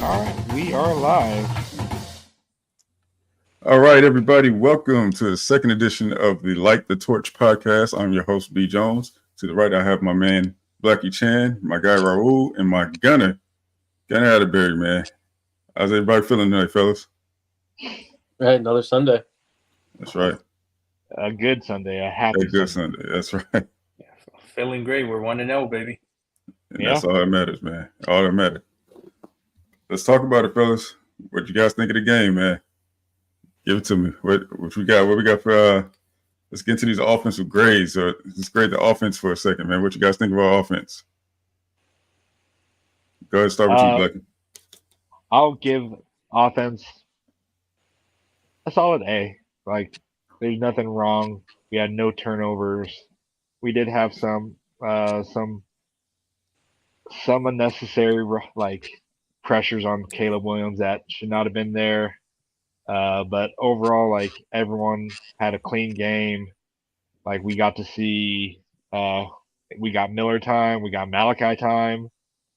All right, we are live. All right, everybody, welcome to the second edition of the Light the Torch podcast. I'm your host, B. Jones. To the right, I have my man, Blackie Chan, my guy, Raul, and my gunner Atterbury, man. How's everybody feeling tonight, fellas? Right, another Sunday. That's right. A good Sunday, a happy A good Sunday. Sunday. That's right. Feeling great. We're 1-0, baby. And that's all that matters, man. All that matters. Let's talk about it, fellas. What you guys think of the game, man? Give it to me. What we got? What we got for? Let's get into these offensive grades. Let's grade the offense for a second, man. What you guys think of our offense? Go ahead, start with you, Blackie. I'll give offense a solid A. Like, there's nothing wrong. We had no turnovers. We did have some unnecessary pressures on Caleb Williams that should not have been there. But overall, like, everyone had a clean game. Like, we got to see, we got Miller time, we got Malachi time.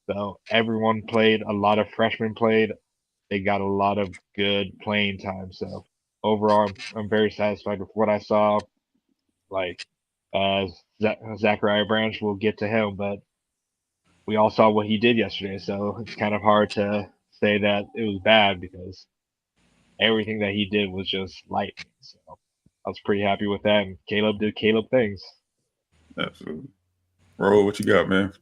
So everyone played. A lot of freshmen played. They got a lot of good playing time. So overall, I'm very satisfied with what I saw. Like, Zachariah Branch, we'll get to him, but we all saw what he did yesterday. So it's kind of hard to say that it was bad because everything that he did was just lightning. So I was pretty happy with that. And Caleb did Caleb things. Absolutely. Ro, what you got, man?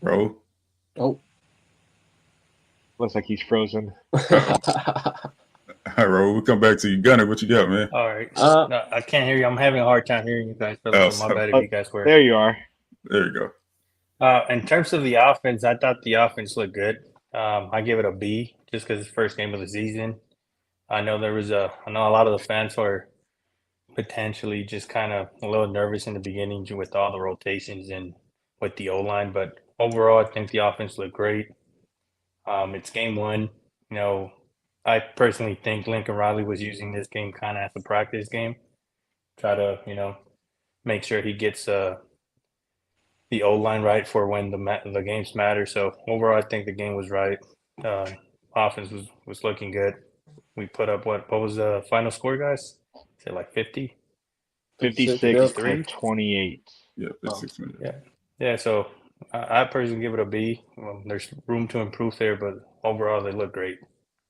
Ro? Oh. Looks like he's frozen. All right, Ro, we'll come back to you. Gunner, what you got, man? All right. No, I can't hear you. I'm having a hard time hearing you guys. My bad if you guys were. There you are. There you go. In terms of the offense, I thought the offense looked good. I give it a B just because it's the first game of the season. I know a lot of the fans were potentially just kind of a little nervous in the beginning with all the rotations and with the O-line, but overall, I think the offense looked great. It's game one. You know, I personally think Lincoln Riley was using this game kind of as a practice game. Try to, make sure he gets the O-line right for when the games matter. So overall, I think the game was right. Offense was looking good. We put up what was the final score, guys? Is it like 50? 56 to 28. Yeah, 56 minutes. Yeah. So I personally give it a B. Well, there's room to improve there, but overall they look great.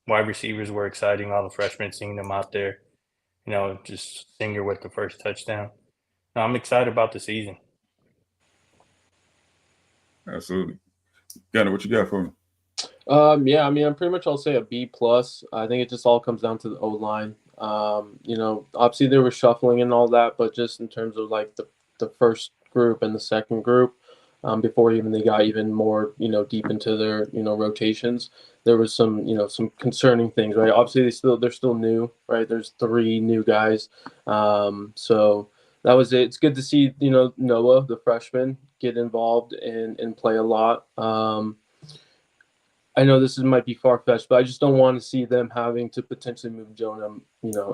Wide receivers were exciting. All the freshmen, seeing them out there, just Singer with the first touchdown. No, I'm excited about the season. Absolutely. Gunner, what you got for me? I'm pretty much I'll say a B plus. I think it just all comes down to the O line. Obviously there was shuffling and all that, but just in terms of like the first group and the second group, before even they got even more, deep into their, rotations, there was some concerning things, right? Obviously they're still new, right? There's 3 new guys. So that was it. It's good to see, Noah, the freshman, get involved and play a lot. I know this might be far-fetched, but I just don't want to see them having to potentially move Jonah,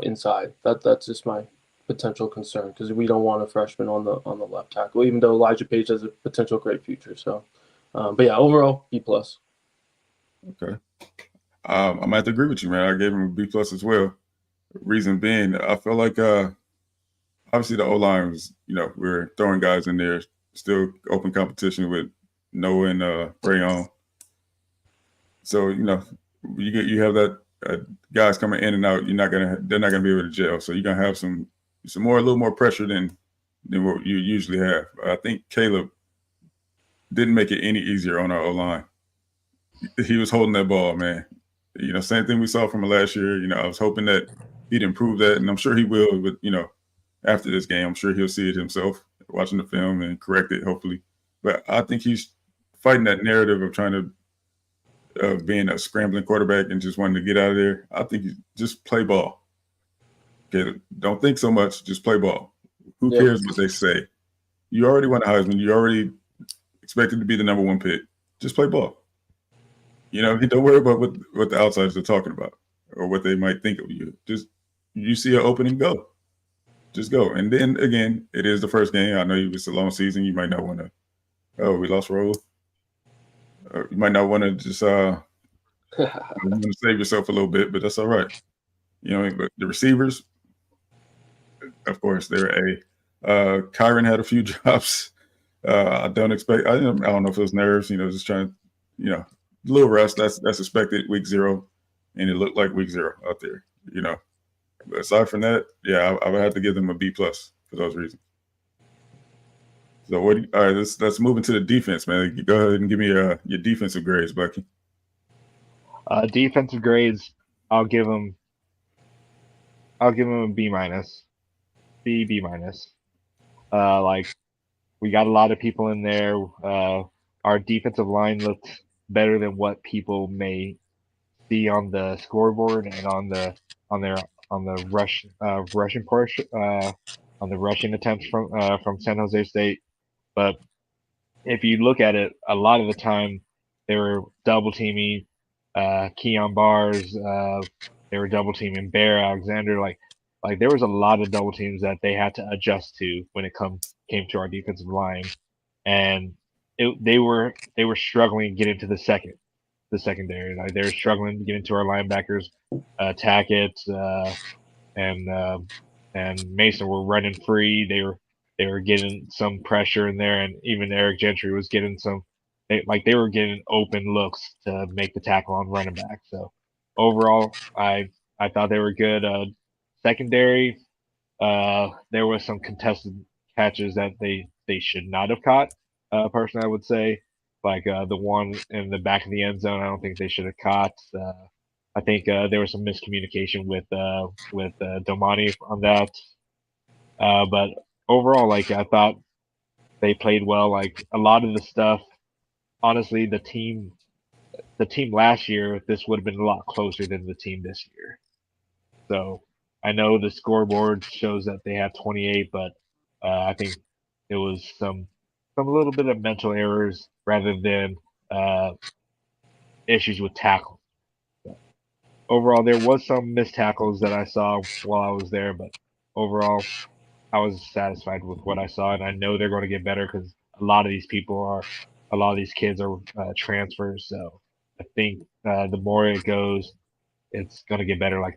inside. That's just my potential concern because we don't want a freshman on the left tackle, even though Elijah Page has a potential great future. So, but yeah, overall B plus. Okay, I might have to agree with you, man. I gave him a B plus as well. Reason being, I feel like obviously the O line was, we're throwing guys in there, still open competition with Noah and Rayon. So you have that guys coming in and out. They're not gonna be able to gel. So you're gonna have a little more pressure than what you usually have. I think Caleb didn't make it any easier on our O line. He was holding that ball, man. Same thing we saw from him last year. I was hoping that he'd improve that, and I'm sure he will. But after this game, I'm sure he'll see it himself, watching the film and correct it, hopefully. But I think he's fighting that narrative of trying to being a scrambling quarterback and just wanting to get out of there. I think you just play ball. Okay, don't think so much. Just play ball. Who cares what they say? You already won a Heisman. You already expected to be the number 1 pick. Just play ball. Don't worry about what the outsiders are talking about or what they might think of you. Just you see an opening, go. Just go. And then again, it is the first game. I know it's a long season. You might not want to Oh, we lost Raul. You might not want to just save yourself a little bit, but that's all right. But the receivers, of course, they're A. Kyron had a few drops. I don't know if it was nerves, just trying, a little rest. That's expected week 0, and it looked like week 0 out there, But aside from that, yeah, I would have to give them a B+ for those reasons. So all right, let's move into the defense, man. Go ahead and give me your defensive grades, Bucky. Defensive grades, I'll give them a B-, B-. Like, we got a lot of people in there. Our defensive line looked better than what people may see on the scoreboard and on the rushing portion, on the rushing attempts from San Jose State. But if you look at it, a lot of the time they were double teaming Keon Bars. They were double teaming Bear Alexander. Like there was a lot of double teams that they had to adjust to when it came to our defensive line, and they were struggling to get into the secondary. Like, they were struggling to get into our linebackers. Tackett and Mason were running free. They were getting some pressure in there, and even Eric Gentry was getting they were getting open looks to make the tackle on running back. So overall, I thought they were good. Secondary, there was some contested catches that they should not have caught. Personally, I would say, like the one in the back of the end zone, I don't think they should have caught. I think there was some miscommunication with Domani on that. But overall, like, I thought they played well. Like, a lot of the stuff, honestly, the team last year, this would have been a lot closer than the team this year. So I know the scoreboard shows that they have 28, but I think it was some little bit of mental errors rather than issues with tackle. So overall, there was some missed tackles that I saw while I was there, but overall, I was satisfied with what I saw, and I know they're going to get better because a lot of these kids are transfers. So I think the more it goes, it's going to get better. Like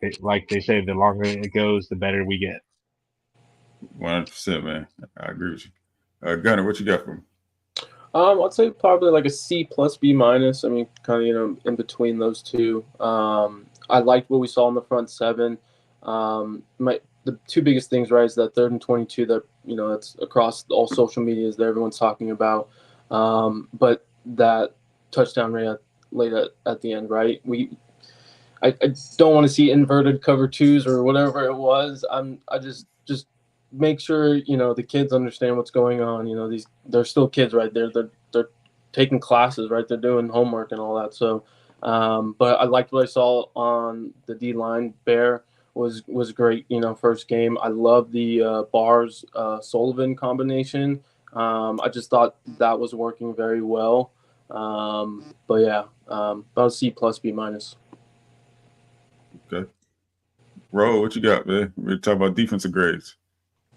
they say, the longer it goes, the better we get. 100%, man. I agree with you. Gunner, what you got for me? I'd say probably like a C+ B-. I mean, kind of in between those two. I liked what we saw in the front seven. The two biggest things, right, is that 3rd and 22 that that's across all social medias that everyone's talking about. But that touchdown rate late at the end, right? I don't want to see inverted cover 2s or whatever it was. I just make sure the kids understand what's going on. They're still kids, right? They're taking classes, right? They're doing homework and all that. So, but I liked what I saw on the D line. Bear was great. First game. I love the Bars Sullivan combination. I just thought that was working very well. But yeah, about a C+ B-. Okay. Ro, what you got, man? We're talking about defensive grades.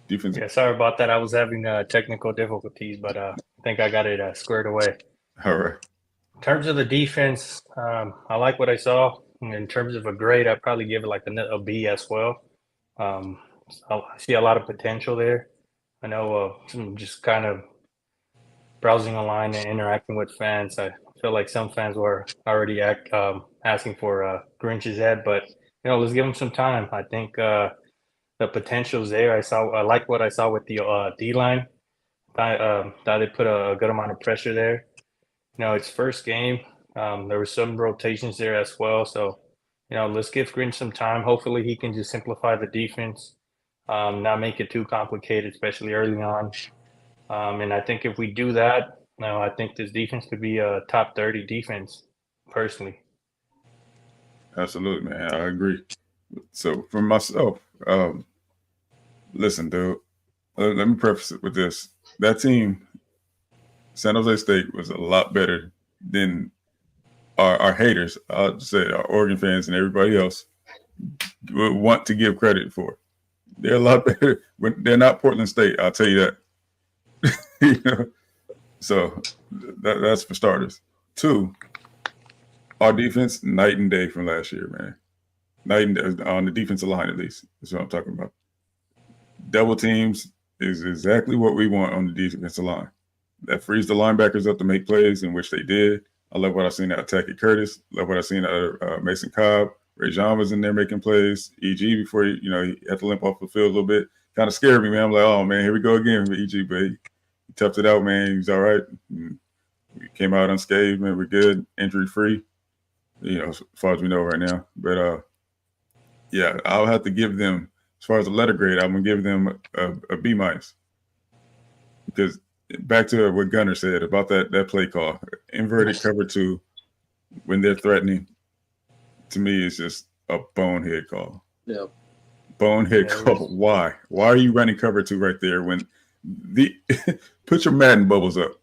Yeah, sorry about that. I was having technical difficulties, but I think I got it squared away. All right. In terms of the defense, I like what I saw. In terms of a grade, I'd probably give it like a B as well. I see a lot of potential there. I know just kind of browsing online and interacting with fans, I feel like some fans were already asking for Grinch's head, but let's give him some time. I think the potential's there. I like what I saw with the D line. Thought they put a good amount of pressure there. It's first game. There were some rotations there as well. So, let's give Grinch some time. Hopefully he can just simplify the defense, not make it too complicated, especially early on. And I think if we do that, I think this defense could be a top 30 defense, personally. Absolutely, man. I agree. So for myself, listen, dude, let me preface it with this. That team, San Jose State, was a lot better than our haters, I'll say our Oregon fans and everybody else would want to give credit for. They're a lot better. They're not Portland State, I'll tell you that. So that's for starters. Two, our defense, night and day from last year, man. Night and day, on the defensive line, at least. That's what I'm talking about. Double teams is exactly what we want on the defensive line. That frees the linebackers up to make plays, in which they did. I love what I've seen out of Tackett Curtis. Love what I've seen out of Mason Cobb. Ray John was in there making plays. EG before he had to limp off the field a little bit. Kind of scared me, man. I'm like, oh man, here we go again with EG, but he toughed it out, man. He's all right. We came out unscathed, man. We're good, injury free. As far as we know right now. But yeah, I'll have to give them, as far as the letter grade, I'm gonna give them a B minus, because back to what Gunner said about that play call, inverted cover 2 when they're threatening. To me, it's just a bonehead call. Yeah. Bonehead call. Why? Why are you running cover 2 right there when put your Madden bubbles up?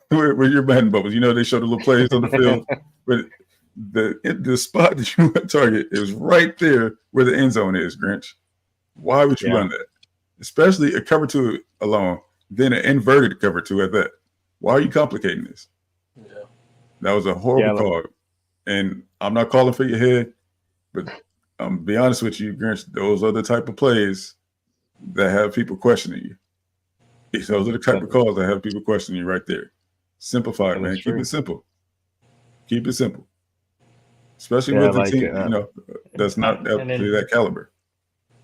Where your Madden bubbles? They show the little plays on the field, but the spot that you want to target is right there where the end zone is, Grinch. Why would you run that? Especially a cover 2 alone, then an inverted cover 2 at that. Why are you complicating this? Yeah. That was a horrible call. And I'm not calling for your head, but be honest with you, Grinch, those are the type of plays that have people questioning you. Those are the type of calls that have people questioning you right there. Simplify it, man. Keep it simple. Keep it simple. Especially with the team, that's not up to that caliber.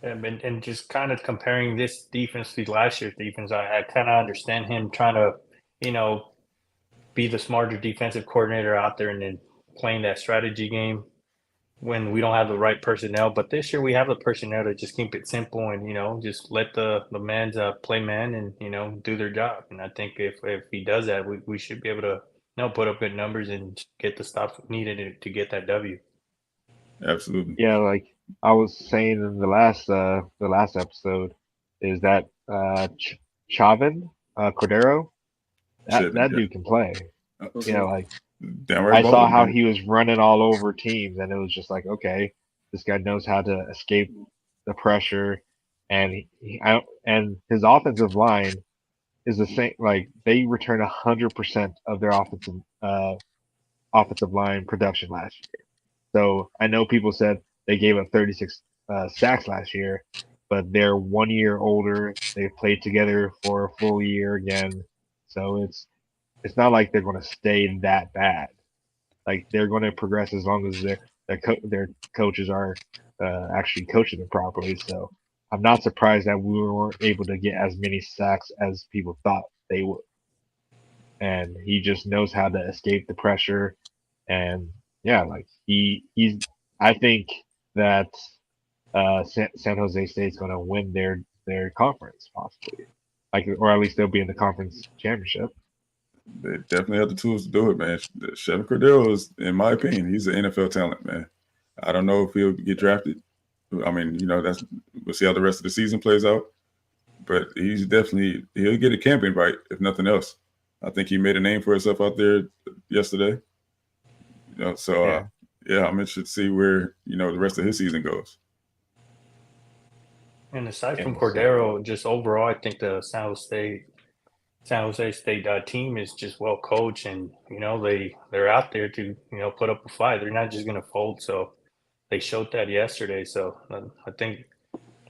And just kind of comparing this defense to last year's defense, I kind of understand him trying to, be the smarter defensive coordinator out there and then playing that strategy game when we don't have the right personnel. But this year we have the personnel to just keep it simple and, just let the men's play man and, do their job. And I think if he does that, we should be able to, put up good numbers and get the stops needed to get that W. Absolutely. Yeah, like I was saying in the last episode, is that Chavin Cordero, that dude can play. Like I saw how he was running all over teams, and it was just like, okay, this guy knows how to escape the pressure, and and his offensive line is the same. Like they returned 100% of their offensive line production last year. So I know people said they gave up 36 sacks last year, but they're 1 year older. They've played together for a full year again, so it's not like they're going to stay that bad. Like they're going to progress as long as their coaches are actually coaching them properly. So I'm not surprised that we weren't able to get as many sacks as people thought they would. And he just knows how to escape the pressure. And yeah, like he's. I think that San Jose State's going to win their conference possibly, or at least they'll be in the conference championship. They definitely have the tools to do it, man. Chevin Cordero is, in my opinion, he's an NFL talent, man. I don't know if he'll get drafted. I mean, we'll see how the rest of the season plays out. But he'll get a camp invite, if nothing else. I think he made a name for himself out there yesterday. I'm interested to see where, the rest of his season goes. And aside from Cordero, just overall, I think the San Jose State team is just well coached, and they're out there to put up a fight. They're not just going to fold. So they showed that yesterday. So I think,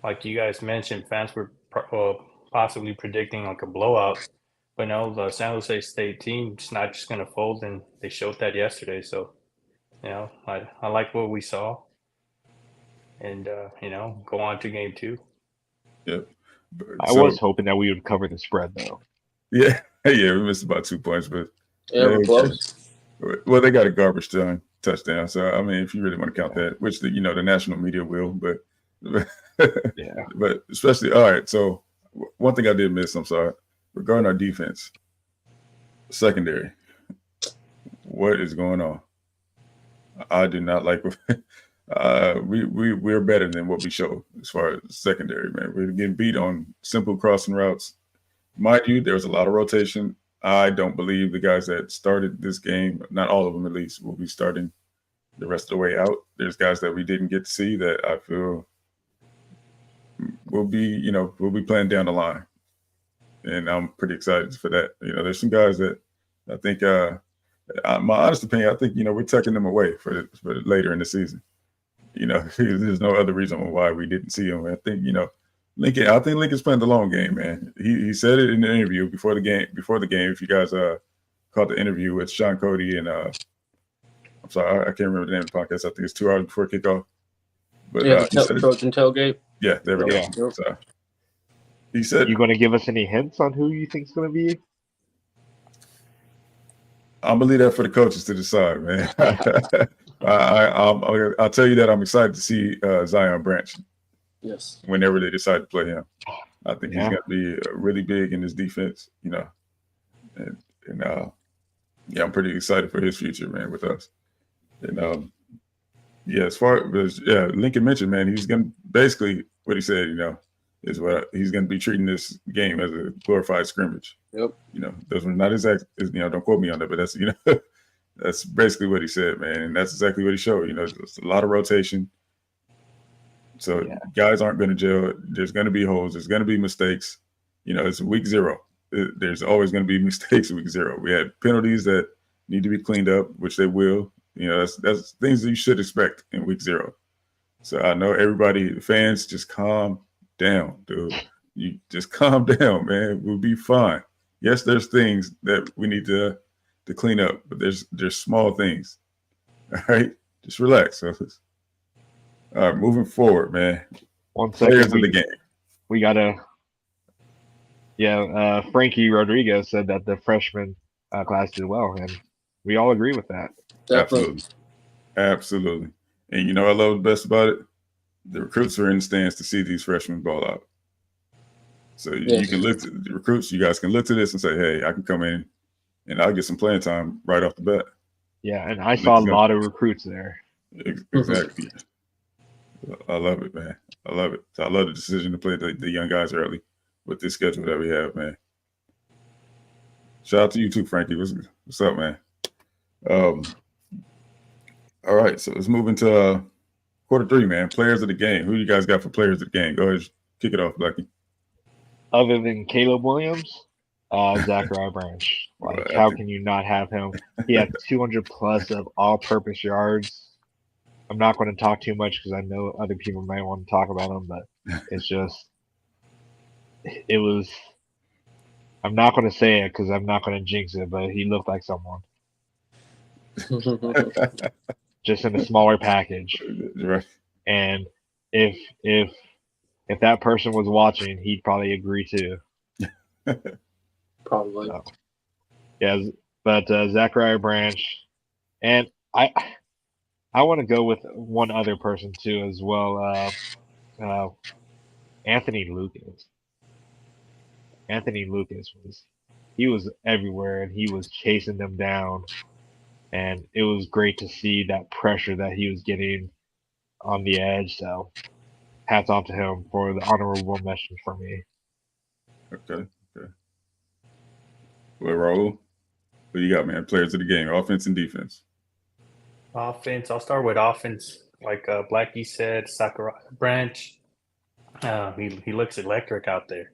like you guys mentioned, fans were possibly predicting like a blowout, but no, the San Jose State team is not just going to fold, and they showed that yesterday. So I like what we saw, and go on to game 2. Yep. I was hoping that we would cover the spread though. Yeah, we missed about 2 points, but we're close. Well, they got a garbage time touchdown, so I mean, if you really want to count that, which the national media will, but yeah. But especially, all right. So one thing I did miss, I'm sorry, regarding our defense, secondary. What is going on? I do not like. We're better than what we show as far as secondary, man. We're getting beat on simple crossing routes. Mind you, there was a lot of rotation. I don't believe the guys that started this game, not all of them at least, will be starting the rest of the way out. There's guys that we didn't get to see that I feel will be playing down the line. and I'm pretty excited for that. There's some guys that I think, my honest opinion, I think we're tucking them away for later in the season. There's no other reason why we didn't see him. I think Lincoln. I think Lincoln's playing the long game, man. He said it in the interview before the game. If you guys caught the interview with Sean Cody and I'm sorry, I can't remember the name of the podcast. I think it's 2 hours before kickoff. But the Trojan tailgate. Yeah, there we go. Yeah. So he said, "You going to give us any hints on who you think's going to be?" I'm gonna leave that for the coaches to decide, man. I'll tell you that I'm excited to see Zion Branch. Yes. Whenever they decide to play him, I think he's Yeah. going to be really big in his defense. And I'm pretty excited for his future, man, with us. And as far as Lincoln mentioned, man, he's going to basically what he said, is what he's going to be treating this game as a glorified scrimmage. Yep. Those were not exact. Don't quote me on that, but that's that's basically what he said, man, and that's exactly what he showed. There's a lot of rotation, so guys aren't going to gel. There's going to be holes. There's going to be mistakes. It's week 0. There's always going to be mistakes week 0. We had penalties that need to be cleaned up, which they will. That's things that you should expect in week 0. So I know everybody, fans, just calm down, dude. You just calm down, man. We'll be fine. Yes, there's things that we need to clean up, but there's small things. All right, just relax. So, all right, moving forward, man. 1 second. Players of the game. We gotta. Yeah, Frankie Rodriguez said that the freshman class did well, and we all agree with that. Definitely. Absolutely. And I love the best about it? The recruits are in the stands to see these freshmen ball out. So you can look to the recruits. You guys can look to this and say, "Hey, I can come in and I'll get some playing time right off the bat." Yeah, and I saw a lot of recruits there. Exactly. I love it, man. I love it. So I love the decision to play the young guys early with this schedule that we have, man. Shout out to you too, Frankie. What's up, man? All right, so let's move into quarter 3, man. Players of the game. Who do you guys got for players of the game? Go ahead, kick it off, Blackie. Other than Caleb Williams, Zachariah Branch. How can you not have him? He had 200 plus of all-purpose yards. I'm not going to talk too much because I know other people might want to talk about him, but it's just, it was. I'm not going to say it because I'm not going to jinx it, but he looked like someone. Just in a smaller package. Right. And if that person was watching, he'd probably agree too. Probably. So, yeah, but Zachariah Branch, and I want to go with one other person too as well. Anthony Lucas. Anthony Lucas was everywhere, and he was chasing them down. And it was great to see that pressure that he was getting on the edge. So hats off to him for the honorable mention for me. Okay. Well, Raul, what you got, man? Players of the game, offense and defense. Offense. I'll start with offense. Like Blackie said, Zachariah Branch. He looks electric out there.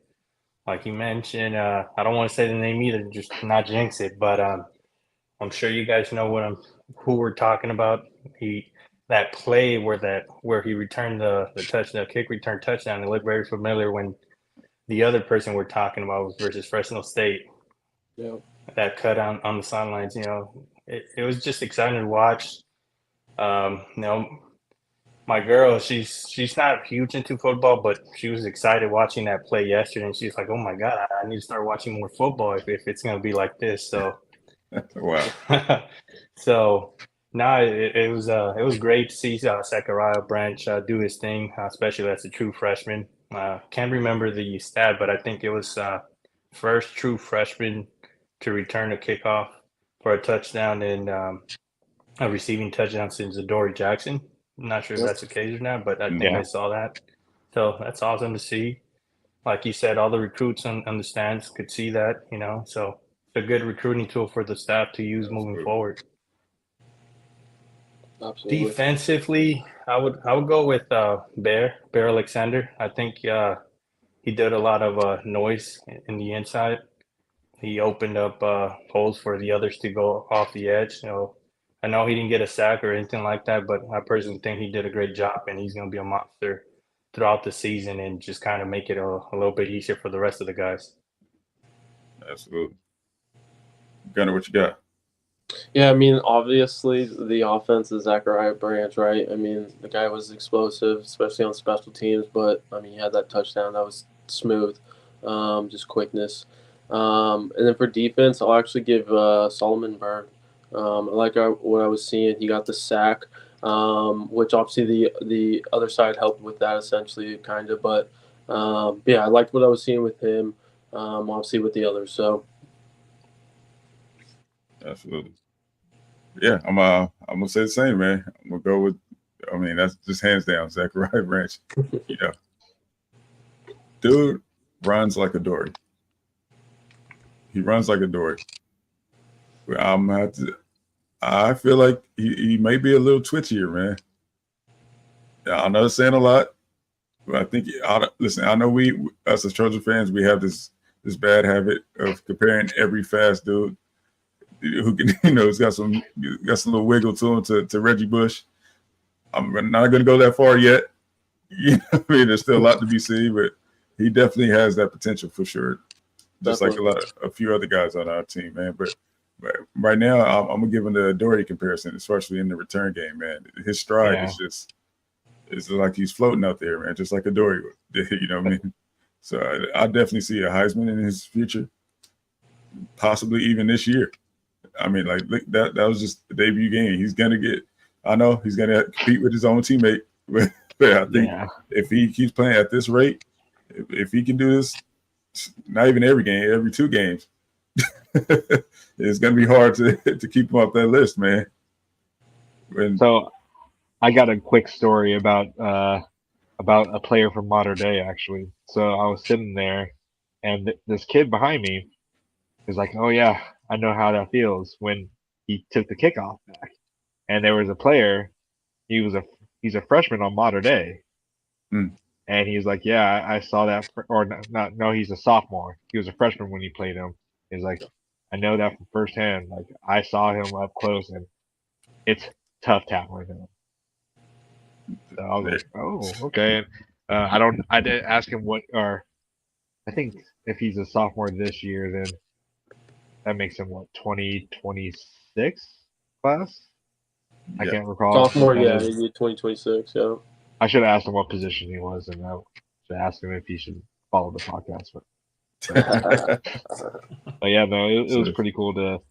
Like you mentioned, I don't want to say the name either, just not jinx it, but I'm sure you guys know who we're talking about. That play where he returned the touchdown, kick return touchdown. It looked very familiar when the other person we're talking about was versus Fresno State. Yeah. That cut on the sidelines, it was just exciting to watch. My girl, she's not huge into football, but she was excited watching that play yesterday, and she's like, "Oh my God, I need to start watching more football if it's going to be like this." So. Wow. So it was great to see Zachariah Branch do his thing, especially as a true freshman. Can't remember the stat, but I think it was first true freshman to return a kickoff for a touchdown and a receiving touchdown since Adoree Jackson. I'm not sure if that's the case or not, but I think I saw that. So that's awesome to see. Like you said, all the recruits on the stands could see that, so a good recruiting tool for the staff to use moving forward. Absolutely. Defensively, I would go with Bear Alexander. I think he did a lot of noise in the inside. He opened up holes for the others to go off the edge. So I know he didn't get a sack or anything like that, but I personally think he did a great job, and he's going to be a monster throughout the season and just kind of make it a little bit easier for the rest of the guys. Absolutely. Gunner, what you got? Yeah, I mean, obviously the offense is Zachariah Branch, right? I mean, the guy was explosive, especially on special teams, but I mean, he had that touchdown that was smooth, just quickness. And then for defense, I'll actually give Solomon Byrd. I like what I was seeing. He got the sack, which obviously the other side helped with that essentially, kind of. But yeah, I liked what I was seeing with him, obviously with the others. So. Absolutely. Yeah, I'm gonna say the same, man. I'm gonna go with. I mean, that's just hands down, Zachariah Branch. You know, dude runs like a dory. He runs like a dory. I'm gonna have to. I feel like he may be a little twitchier, man. I know it's saying a lot, but I think listen. I know we, us as Trojan fans, we have this bad habit of comparing every fast dude who can, he's got some little wiggle to him to Reggie Bush. I'm not going to go that far yet. I mean, there's still a lot to be seen, but he definitely has that potential for sure. Just like a few other guys on our team, man. But right now, I'm gonna give him the Dory comparison, especially in the return game, man. His stride is it's like he's floating out there, man, just like a Dory. You know what I mean? So I definitely see a Heisman in his future, possibly even this year. I mean, like that was just the debut game. He's gonna get. I know he's gonna compete with his own teammate, but I think if he keeps playing at this rate, if he can do this, not even every game, every 2 games, it's gonna be hard to keep him off that list, man. So, I got a quick story about a player from modern day, actually. So I was sitting there, and this kid behind me is like, "Oh yeah, I know how that feels," when he took the kickoff back. And there was a player, he's a freshman on modern day, and he's like, "Yeah, I saw that," no, he's a sophomore. He was a freshman when he played him. He's like, "I know that from firsthand. Like I saw him up close, and it's tough tackling him." So I was like, "Oh, okay." And I didn't ask him I think if he's a sophomore this year, then that makes him what, 2026 class? I can't recall. Sophomore, yeah, maybe 2026, yeah. I should have asked him what position he was, and I should ask him if he should follow the podcast. But yeah, no, it was pretty cool to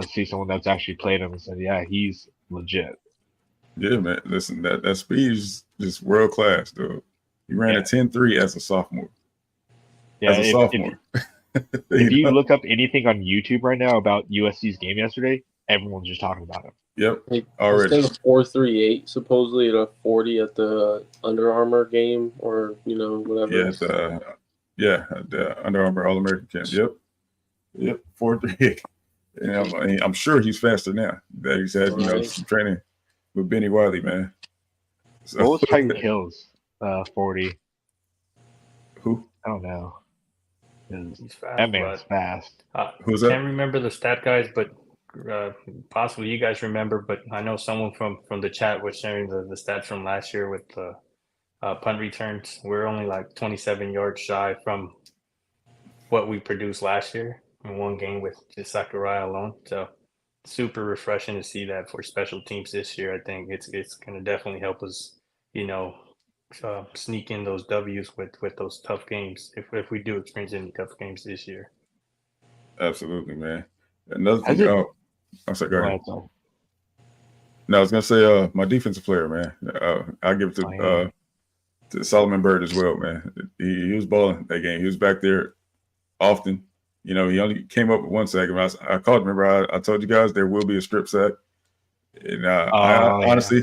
see someone that's actually played him and said, yeah, he's legit. Yeah, man. Listen, that speed is just world class, dude. He ran a 10.3 as a sophomore. Yeah, as a sophomore. If you look up anything on YouTube right now about USC's game yesterday, everyone's just talking about him. Yep, already. He's 4.38 supposedly at a 40 at the Under Armour game, or whatever. Yeah, the Under Armour All American camp. Yep, 4.38. And I'm sure he's faster now that he's had some training with Benny Wiley, man. So, what was Tyreek Hill's 40? Who? I don't know. He's fast. That man's fast. Who's that? Can't remember the stat, guys, but possibly you guys remember. But I know someone from the chat was sharing the stats from last year with the punt returns. We're only like 27 yards shy from what we produced last year in one game with just Zachariah alone. So super refreshing to see that for special teams this year. I think it's going to definitely help us, sneak in those W's with those tough games if we do experience any tough games this year. Absolutely, man. Another thing. I'm sorry. Go ahead. No, I was gonna say my defensive player, man. I'll give it to Solomon Byrd as well, man. He was balling that game. He was back there often. He only came up with 1 sack. I called. Remember, I told you guys there will be a strip sack. And honestly,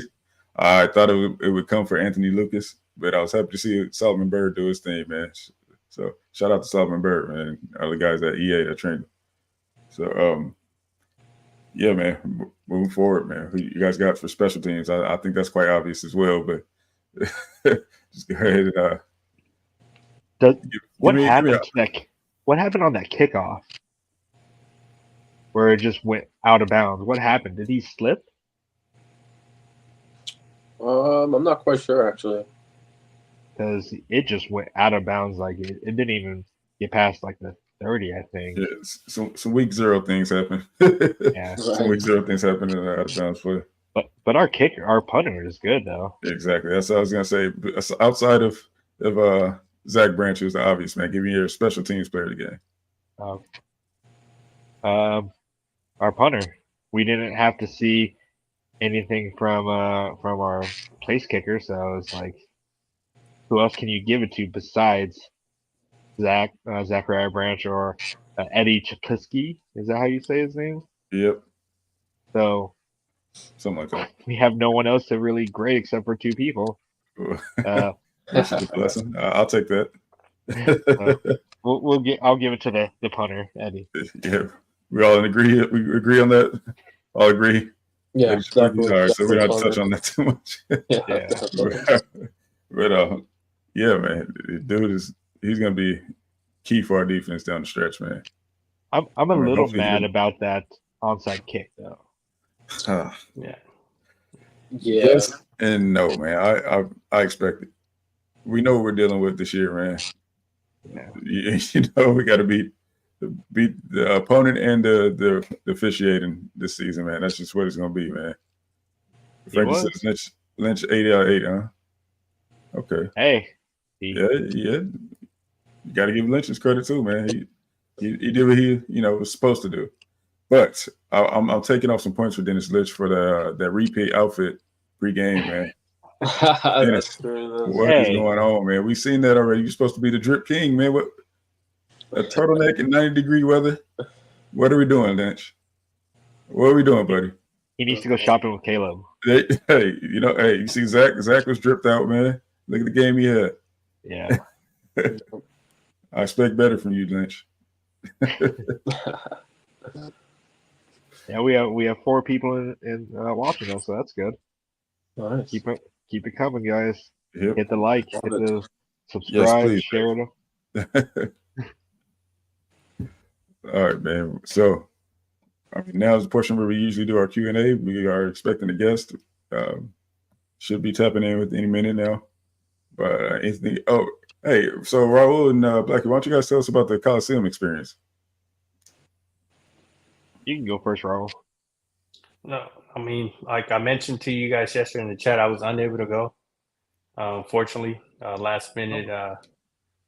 I thought it would come for Anthony Lucas, but I was happy to see Solomon Byrd do his thing, man. So shout out to Solomon Byrd, man. All the guys at EA that trained him. So yeah, man. Moving forward, man. Who you guys got for special teams? I think that's quite obvious as well, but just go ahead and What give me happened to that? What happened on that kickoff where it just went out of bounds? What happened? Did he slip? I'm not quite sure actually. Because it just went out of bounds. Like it didn't even get past like the 30, I think. Yeah, some week zero things happen. Yeah. Some week zero things happen in the out of bounds play. But our punter is good though. Exactly. That's what I was gonna say. Outside of Zach Branch, who's the obvious man, give me your special teams player of the game. Our punter. We didn't have to see anything from our place kicker, so it's like, who else can you give it to besides Zachariah Branch or Eddie Chaplisky? Is that how you say his name? Yep, So something like that. we have no one else to really grade except for two people. Which is a blessing. I'll take that. I'll give it to the punter, Eddie. Yeah, we all agree. We agree on that. All agree. Yeah, definitely. All right, so we don't have to touch on that too much. Yeah, definitely. But yeah, man, he's gonna be key for our defense down the stretch, man. I'm a little hopefully mad about that onside kick though. Yeah. Yes and no, man. I expect it. We know what we're dealing with this year, man. Yeah. You know, we got to beat the opponent and the officiating this season, man. That's just what it's gonna be, man. Frankie says Lynch 8 out of 8, huh? Okay. Hey. Yeah. You got to give Lynch his credit too, man. He did what he was supposed to do. But I'm taking off some points for Dennis Lynch for that repeat outfit pregame, man. Dennis, what is going on, man? We've seen that already. You're supposed to be the drip king, man. What, a turtleneck in 90-degree weather? What are we doing, Lynch? What are we doing, buddy? He needs to go shopping with Caleb. Hey, you see Zach? Zach was dripped out, man. Look at the game he had. Yeah. I expect better from you, Lynch. Yeah, we have 4 people in watching us, so that's good. Nice. Keep it coming, guys. Yep. Hit the like, hit the subscribe, please, share it. All right, man. So, now is the portion where we usually do our Q&A. We are expecting a guest. Should be tapping in with any minute now. But Anthony, hey, so Raul and Blackie, why don't you guys tell us about the Coliseum experience? You can go first, Raul. No, I mean, like I mentioned to you guys yesterday in the chat, I was unable to go. Unfortunately, last minute,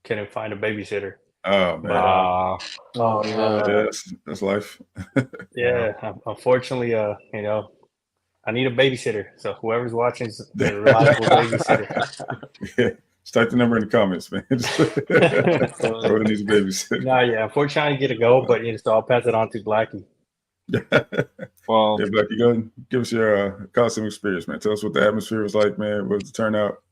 couldn't find a babysitter. Oh, man. But, yeah, that's life. Yeah, unfortunately, I need a babysitter. So whoever's watching is a reliable babysitter. Yeah. Just type the number in the comments, man. Jordan needs a babysitter. No, yeah, unfortunately, I get to go, but so I'll pass it on to Blackie. Well, yeah, Blackie, go and give us your Coliseum experience, man. Tell us what the atmosphere was like, man. What was the turnout?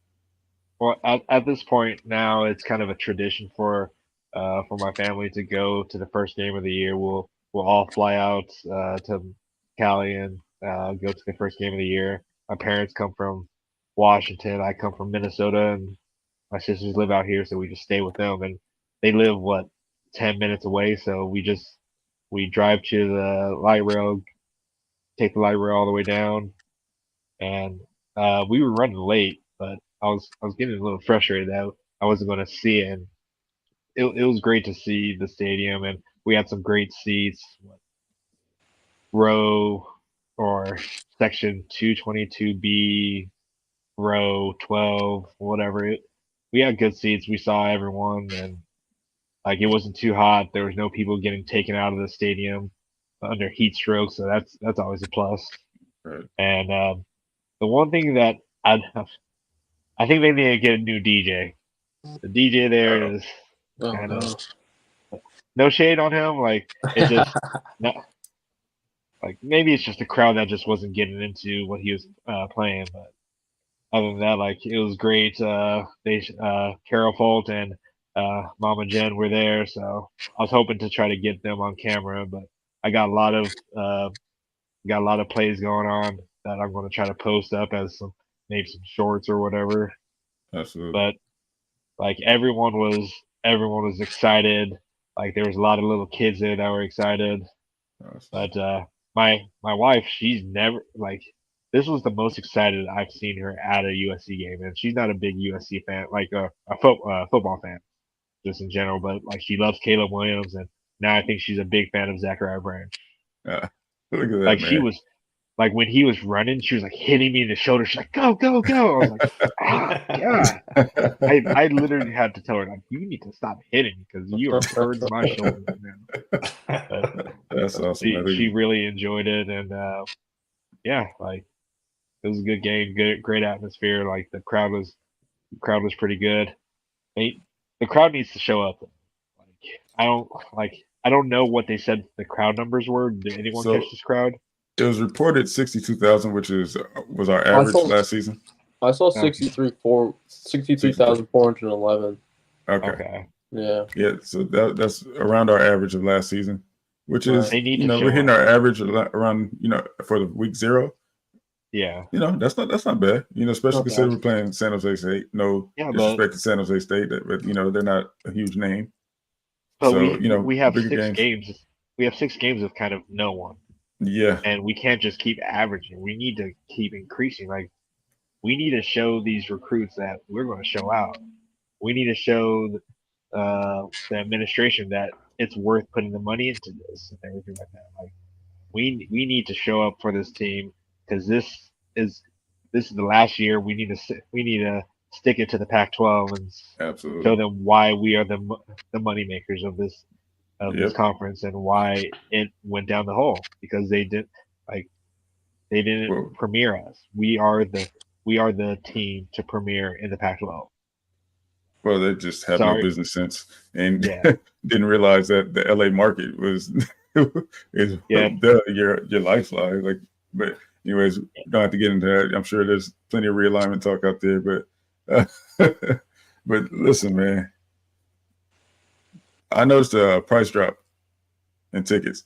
Well, at this point now, it's kind of a tradition for my family to go to the first game of the year. We'll all fly out to Cali and go to the first game of the year. My parents come from Washington. I come from Minnesota, and my sisters live out here, so we just stay with them. And they live 10 minutes away, so we drive to the light rail, take the light rail all the way down, and we were running late, but I was getting a little frustrated that I wasn't going to see it. And it was great to see the stadium, and we had some great seats, row or section 222B, row 12, whatever. We had good seats. We saw everyone, and it wasn't too hot. There was no people getting taken out of the stadium under heat stroke, so that's always a plus. Right. And the one thing that I think they need to get a new DJ. The DJ there is kind of no shade on him. It just maybe it's just a crowd that just wasn't getting into what he was playing. But other than that, it was great. Carol Folt and Mama Jen were there, so I was hoping to try to get them on camera, but I got a lot of plays going on that I'm going to try to post up as maybe some shorts or whatever. Absolutely. But everyone was everyone was excited. Like there was a lot of little kids there that were excited. But my wife, she's never like this was the most excited I've seen her at a USC game, and she's not a big USC fan, like a football fan, just in general. But like she loves Caleb Williams, and now I think she's a big fan of Zachariah Branch. Look at that, Like man. she was, like when he was running, she was like hitting me in the shoulder. She's like, "Go, go, go!" I was like, "Ah, God!" I literally had to tell her like, "You need to stop hitting me because you are hurting my shoulders now." But That's awesome. she really enjoyed it, and yeah, like it was a good game, great atmosphere. Like the crowd was pretty good. The crowd needs to show up. Like I don't know what they said the crowd numbers were. Did anyone catch this crowd? It was reported 62,000, which was our average last season. I saw 63,411. Okay. Yeah. Yeah. So that's around our average of last season, which is we're hitting our average around for the week 0. Yeah. That's not bad. Especially considering we're playing San Jose State. No disrespect to San Jose State, but they're not a huge name. But so we have 6 games. We have 6 games of kind of no one. Yeah. And we can't just keep averaging. We need to keep increasing. Like we need to show these recruits that we're going to show out. We need to show the administration that it's worth putting the money into this and everything like that. Like we need to show up for this team because this is the last year. We need to stick it to the Pac-12 and show them why we are the money makers of this conference and why it went down the hole because they didn't premiere us. We are the team to premiere in the Pac-12. Well, they just have no business sense and didn't realize that the LA market was your lifeline. Like, but anyways, don't have to get into that. I'm sure there's plenty of realignment talk out there, but but listen, man. I noticed a price drop in tickets.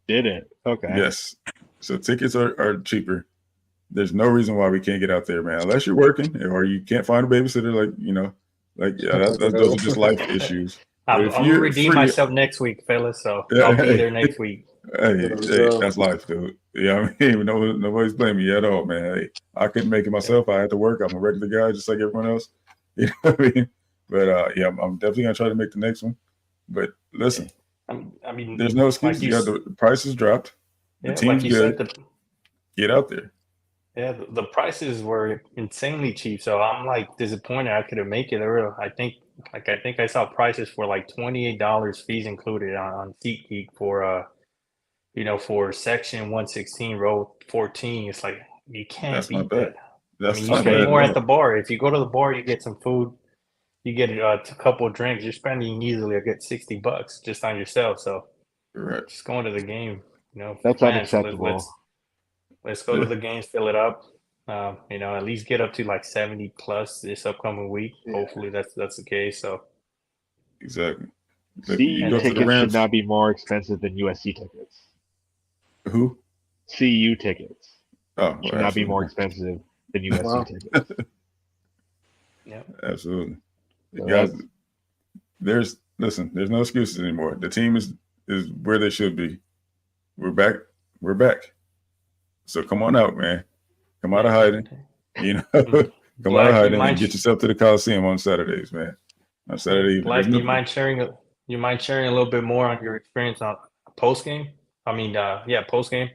Did it? Okay. Yes. So tickets are cheaper. There's no reason why we can't get out there, man. Unless you're working or you can't find a babysitter, those are just life issues. I'm gonna redeem myself next week, fellas. So I'll be there next week. Hey, that's life, dude. Yeah, I mean, nobody's blaming you at all, man. Hey, I couldn't make it myself. I had to work. I'm a regular guy, just like everyone else. You know what I mean? But I'm definitely gonna try to make the next one. But listen, I mean, there's no excuse. Like the prices dropped. The team's good. Get out there. Yeah, the prices were insanely cheap. So I'm like disappointed I couldn't make it. I think I saw prices for like $28 fees included on SeatGeek for for section 116 row 14. It's like you can't beat that. That's you spend more at the bar. If you go to the bar, you get some food. You get a couple of drinks. You're spending easily a good $60 just on yourself. So, just going to the game, that's unacceptable. Let's go to the games, fill it up. At least get up to like 70 plus this upcoming week. Yeah. Hopefully, that's the case. So, exactly. CU tickets should not be more expensive than USC tickets. Who? CU tickets should not be more expensive than USC tickets. Yeah, absolutely. Guys, there's no excuses anymore. The team is where they should be. We're back. So come on out, man. Come out of hiding. Come out of hiding and get yourself to the Coliseum on Saturdays, man. On Saturday evening. Like, you mind sharing a little bit more on your experience on post game? I mean, post game.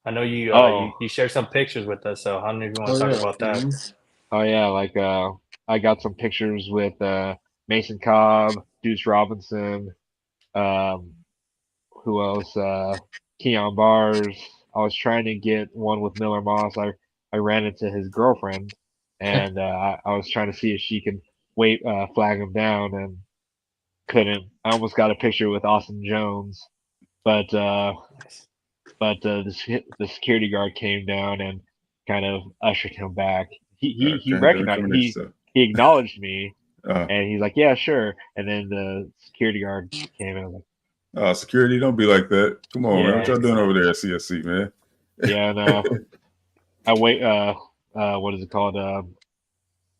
I know you you shared some pictures with us, so I don't know if you want to talk about that. Oh yeah, like I got some pictures with Mason Cobb, Deuce Robinson, who else? Keon Bars. I was trying to get one with Miller Moss. I ran into his girlfriend, and I was trying to see if she could flag him down, and couldn't. I almost got a picture with Austin Jones, but the security guard came down and kind of ushered him back. He recognized me. He acknowledged me, and he's like, "Yeah, sure." And then the security guard came in. I was like, security, don't be like that. Come on, man. What y'all doing over there at CSC, man? Yeah, no. I wait. What is it called?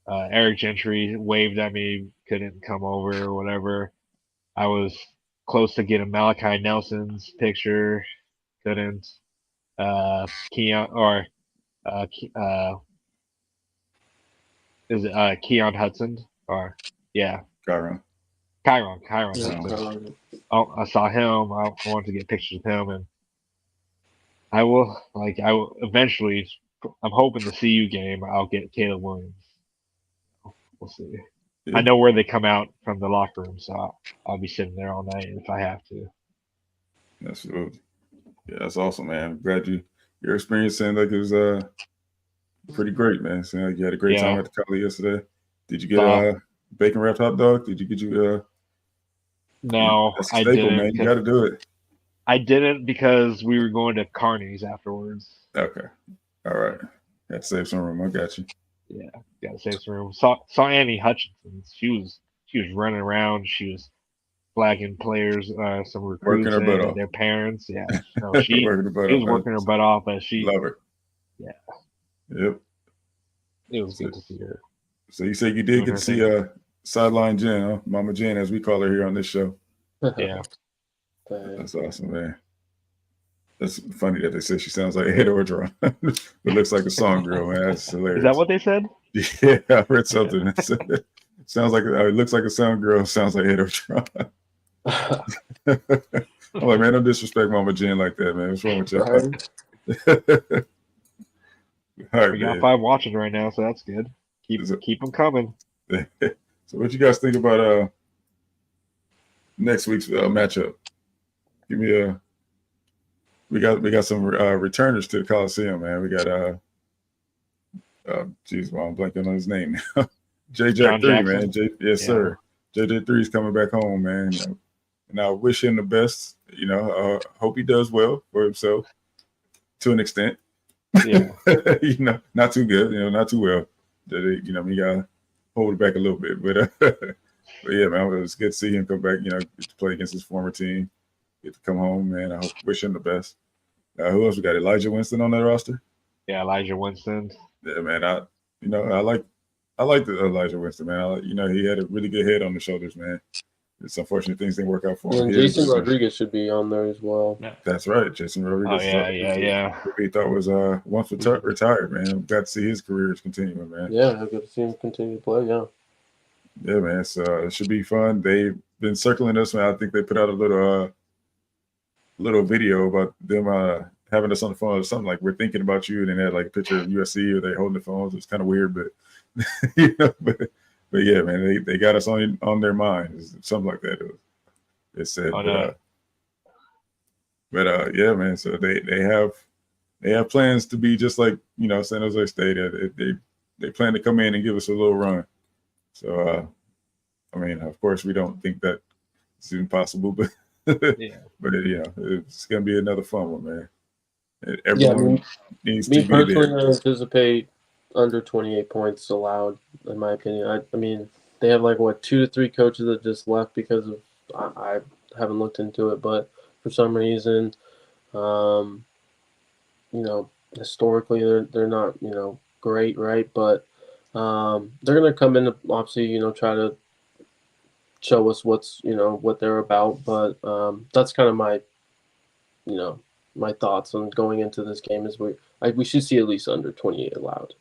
Eric Gentry waved at me couldn't come over or whatever. I was close to getting Malachi Nelson's picture, couldn't. Keon or is it Keon Hudson or yeah, Kyron. Kyron Yeah, Hudson. Oh, I saw him. I wanted to get pictures of him, and I will eventually. I'm hoping the CU game. I'll get Caleb Williams. We'll see. Yeah. I know where they come out from the locker room, so I'll be sitting there all night if I have to. Absolutely. Yeah, that's awesome, man. I'm glad your experience sounded like it was pretty great, man. Sounded like you had a great time at the Cali yesterday. Did you get a bacon wrapped hot dog? Did you get No, that's a I staple, didn't. man. You got to do it. I didn't because we were going to Carney's afterwards. Okay. All right. Had to save some room. I got you. Yeah, gotta save some room. Saw Annie Hutchinson. She was running around. She was flagging players, some recruits and their parents. Yeah, no, she was working her butt off, but she love her. Yeah. Yep. It was good to see her. So you say you did get to see Sideline Jen, huh? Mama Jen, as we call her here on this show. Yeah. That's awesome, man. That's funny that they say she sounds like Ed Ordron. It looks like a song girl, man. That's hilarious. Is that what they said? Yeah, I read something. Sounds like it looks like a sound girl. Sounds like Ed Ordron. I'm like, man, don't disrespect Mama Jen like that, man. What's wrong with y'all? All right, we got 5 watching right now, so that's good. Keep them coming. So, what you guys think about next week's matchup? Give me we got some returners to the Coliseum, man. We got I'm blanking on his name now. JJ3, man. Yes, sir. JJ3 is coming back home, man. And I wish him the best. Hope he does well for himself to an extent. Yeah. Not too good. Not too well. We gotta hold it back a little bit. But yeah, man, it was good to see him come back. Get to play against his former team. Get to come home, man. I wish him the best. Who else we got? Elijah Winston on that roster. Yeah, Elijah Winston. Yeah, man. I like the Elijah Winston, man. He had a really good head on the shoulders, man. It's unfortunate things didn't work out for him. And Jason Rodriguez should be on there as well. Yeah. That's right, Jason Rodriguez. Oh yeah. He thought was once retired, man. I'm glad to see his career is continuing, man. Yeah, good to see him continue to play. Yeah. Yeah, man. So it should be fun. They've been circling us, man. I think they put out a little video about them having us on the phone or something like we're thinking about you, and then they had like a picture of USC or they holding the phones. It's kind of weird, but but yeah, man, they got us on their minds, something like that. It said, but yeah, man. So they have plans to be just like San Jose State. They plan to come in and give us a little run. So of course, we don't think that it's impossible, but yeah. But it's gonna be another fun one, man. Everyone needs to be there. Me personally, I anticipate under 28 points allowed, in my opinion. I mean, they have 2 to 3 coaches that just left because of I haven't looked into it, but for some reason, historically they're not great, right? But they're gonna come in to obviously try to show us what they're about, but that's kind of my my thoughts on going into this game is we should see at least under 28 allowed.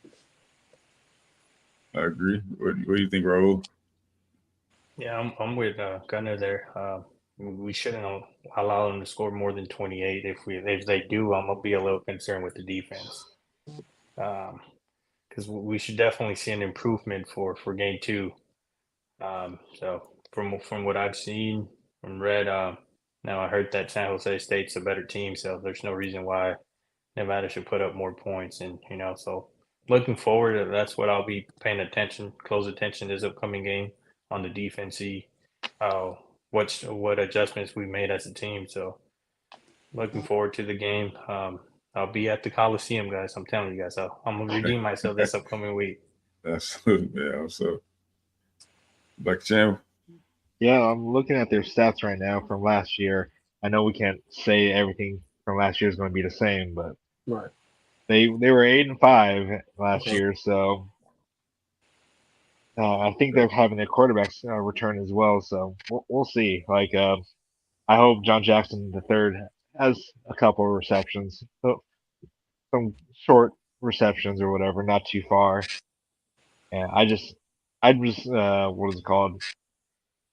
I agree. What do you think, Raul? Yeah, I'm with Gunnar there. We shouldn't allow them to score more than 28. If they do, I'm gonna be a little concerned with the defense, because we should definitely see an improvement for game 2. So from what I've seen and read, now I heard that San Jose State's a better team, so there's no reason why Nevada should put up more points. And so looking forward, that's what I'll be paying close attention this upcoming game on the defense. See what adjustments we made as a team. So looking forward to the game. I'll be at the Coliseum, guys. I'm telling you guys, I'm gonna redeem myself this upcoming week. Absolutely, yeah. So, Black Jam. Yeah, I'm looking at their stats right now from last year. I know we can't say everything from last year is going to be the same, but right. They were 8-5 last year, so I think they're having their quarterbacks return as well, so we'll see. Like, I hope John Jackson the third has a couple of receptions, some short receptions or whatever, not too far. And I'm just, what is it called?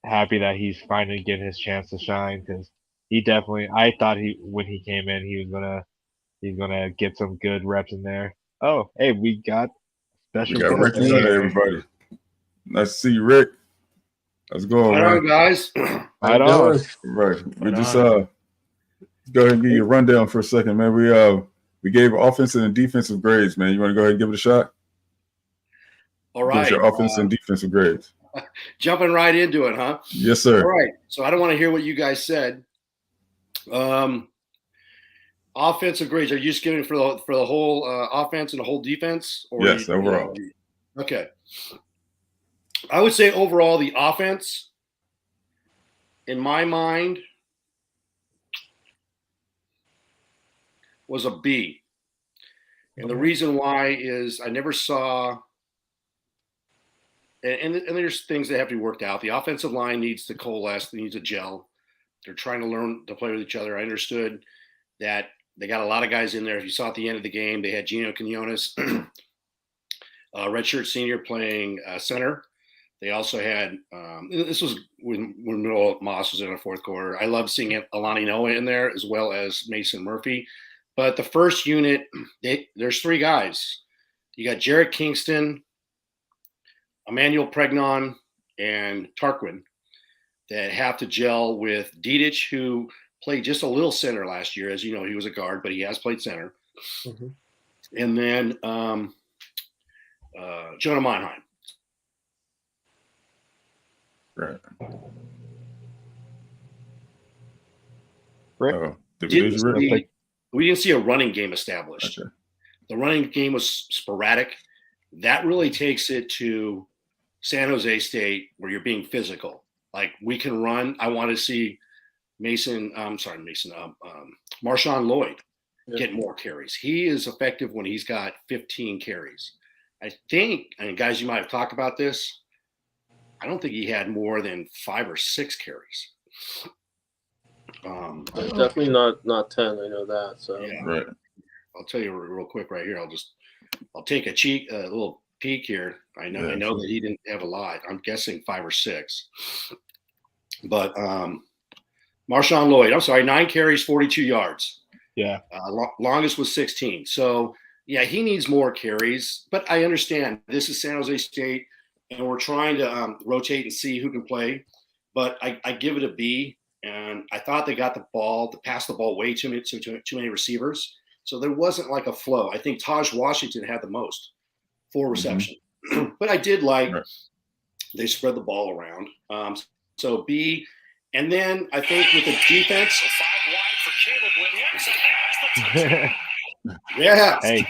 Happy that he's finally getting his chance to shine because he definitely. I thought when he came in, he's gonna get some good reps in there. Oh, hey, we got We special got guest Ricky today, everybody. Nice to see you, Rick. How's it going, Right man? on, guys. Right on. Right. We Right just on. go ahead and give you a rundown for a second, man. We gave offensive and defensive grades, man. You want to go ahead and give it a shot? All Give us right. your offensive and defensive grades. Jumping right into it, huh? Yes, sir. All right. So I don't want to hear what you guys said. Offensive grades. Are you just giving for the whole offense and the whole defense? Or Yes, overall. Okay. I would say overall the offense, in my mind, was a B. And the reason why is I never saw and there's things that have to be worked out. The offensive line needs to coalesce, needs to gel. They're trying to learn to play with each other. I understood that they got a lot of guys in there. If you saw at the end of the game, they had Gino Quinones, redshirt senior, playing center. They also had this was when Noah Moss was in the fourth quarter. I love seeing Alani Noah in there as well as Mason Murphy. But the first unit, there's three guys. You got Jarrett Kingston, Emmanuel Pregnon, and Tarquin that have to gel with Dedich, who played just a little center last year. As you know, he was a guard, but he has played center. Mm-hmm. And then Jonah Monheim. Right. Rick? We didn't see a running game established. Okay. The running game was sporadic. That really takes it to San Jose State, where you're being physical. Like, we can run. I want to see Marshawn Lloyd get more carries. He is effective when he's got 15 carries. I think, and guys, you might have talked about this, I don't think he had more than 5 or 6 carries. Definitely not 10. I know that. So yeah. Right. I'll tell you real quick right here. I'll take a little peek here. I know that he didn't have a lot. I'm guessing 5 or 6. But Marshawn Lloyd, I'm sorry, 9 carries, 42 yards. Yeah. Longest was 16. So yeah, he needs more carries. But I understand this is San Jose State, and we're trying to rotate and see who can play. But I give it a B. And I thought they got to pass the ball way too many receivers. So there wasn't like a flow. I think Taj Washington had the most, 4 receptions. Mm-hmm. But I did like they spread the ball around. So B. And then I think with the defense. Yeah. Hey.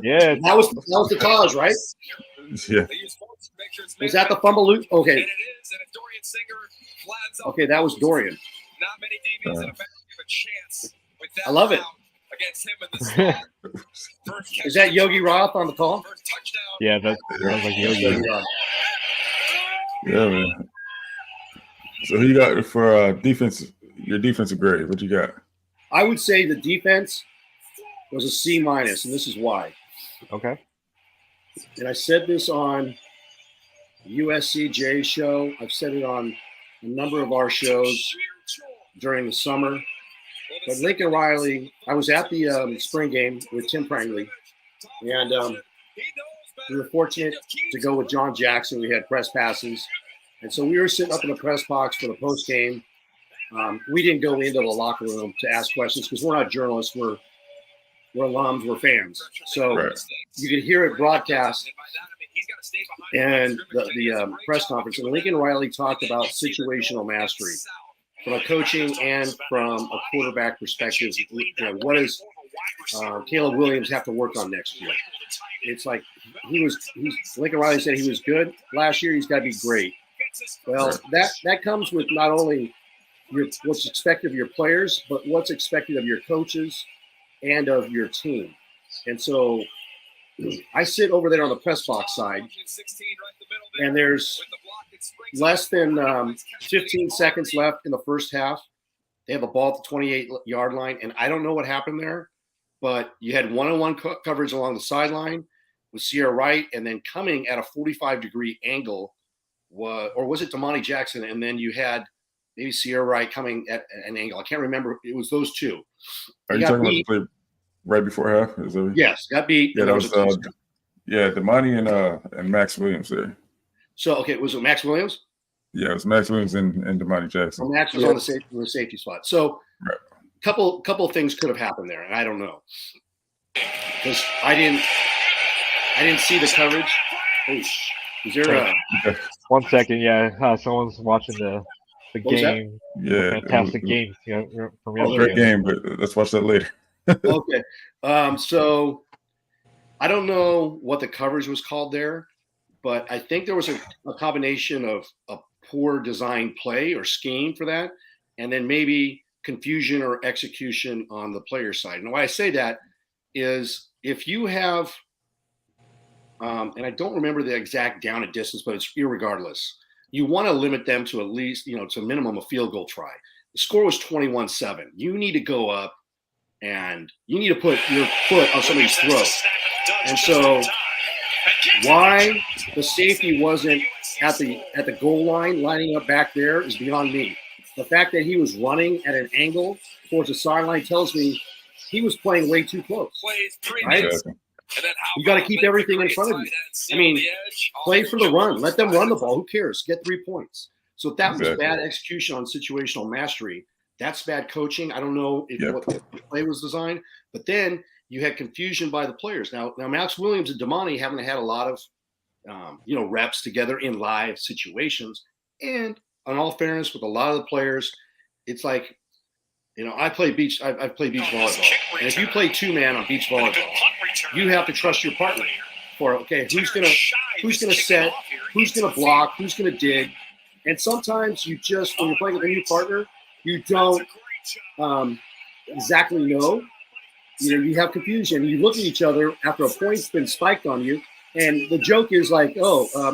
Yeah. That was the Taj, right? Yeah. Was that the fumble loop? Okay. Okay, that was Dorian. Not many DBs in a chance with that. I love it. Against him in the slot. Is that Yogi Roth on the call? Yeah, that sounds like Yogi. Yeah, man. So who you got for defense? Your defensive grade? What you got? I would say the defense was a C-, and this is why. Okay. And I said this on USC Jay's show. I've said it on a number of our shows during the summer. But Lincoln Riley, I was at the spring game with Tim Prangley, and we were fortunate to go with John Jackson. We had press passes. And so we were sitting up in the press box for the post game. We didn't go into the locker room to ask questions because we're not journalists. We're alums. We're fans. So you could hear it broadcast and the press conference. And Lincoln Riley talked about situational mastery from a coaching and from a quarterback perspective. What does Caleb Williams have to work on next year? It's like Lincoln Riley said he was good last year. He's got to be great. Well, that comes with not only what's expected of your players, but what's expected of your coaches and of your team. And so I sit over there on the press box side, and there's less than 15 seconds left in the first half. They have a ball at the 28-yard line, and I don't know what happened there, but you had one-on-one coverage along the sideline with Sierra Wright, and then coming at a 45-degree angle, was it Damani Jackson? And then you had maybe Sierra Wright coming at an angle. I can't remember. It was those two. Are you talking about the play right before half? Yes, got beat. Yeah, that was Damani and Max Williams there. So, okay, was it Max Williams? Yeah, it was Max Williams and Damani Jackson. Well, Max was on the safety spot. So, right. couple of things could have happened there, and I don't know because I didn't see the coverage. Hey, is there a 1 second? Yeah, someone's watching the game. Yeah, fantastic game. From great game, but let's watch that later. Okay, so I don't know what the coverage was called there, but I think there was a combination of a poor design play or scheme for that, and then maybe confusion or execution on the player side. And why I say that is if you have, and I don't remember the exact down and distance, but it's irregardless. You want to limit them to at least, to a minimum a field goal try. The score was 21-7. You need to go up and you need to put your foot on somebody's throat. And so why the safety wasn't at the goal line lining up back there is beyond me. The fact that he was running at an angle towards the sideline tells me he was playing way too close. Right? You got to keep everything in front of you. I mean, play for the run. Let them run the ball. Who cares? Get 3 points. So if that was bad execution on situational mastery, that's bad coaching. I don't know what the play was designed, but then you had confusion by the players. Now Max Williams and Damani haven't had a lot of reps together in live situations. And in all fairness, with a lot of the players, it's like, I've played beach volleyball. And if you play 2-man on beach volleyball, you have to trust your partner for, who's gonna set, who's gonna block, who's gonna dig. And sometimes you just, when you're playing with a new partner, you don't exactly know. You have confusion. You look at each other after a point's been spiked on you, and the joke is like,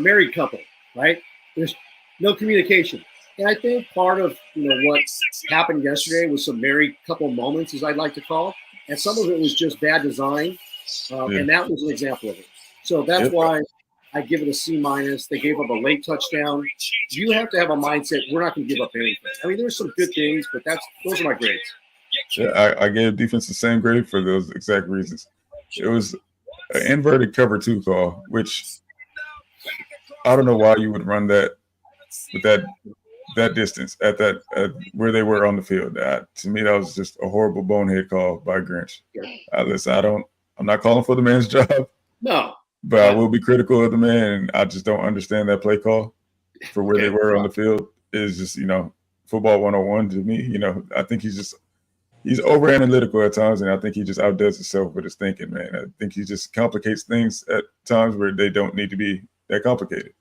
married couple, right? There's no communication. And I think part of what happened yesterday was some married couple moments, as I'd like to call, and some of it was just bad design, and that was an example of it. So that's why I give it a C-. They gave up a late touchdown. You have to have a mindset. We're not going to give up anything. I mean, there's some good things, but those are my grades. Yeah, I gave defense the same grade for those exact reasons. It was an inverted cover 2 call, which I don't know why you would run that with that distance at where they were on the field. To me, that was just a horrible bonehead call by Grinch. Listen, I'm not calling for the man's job. No. But I will be critical of the man, and I just don't understand that play call for where they were on the field. It's just, football 101 to me. I think he's over analytical at times, and I think he just outdoes himself with his thinking, man. I think he just complicates things at times where they don't need to be that complicated.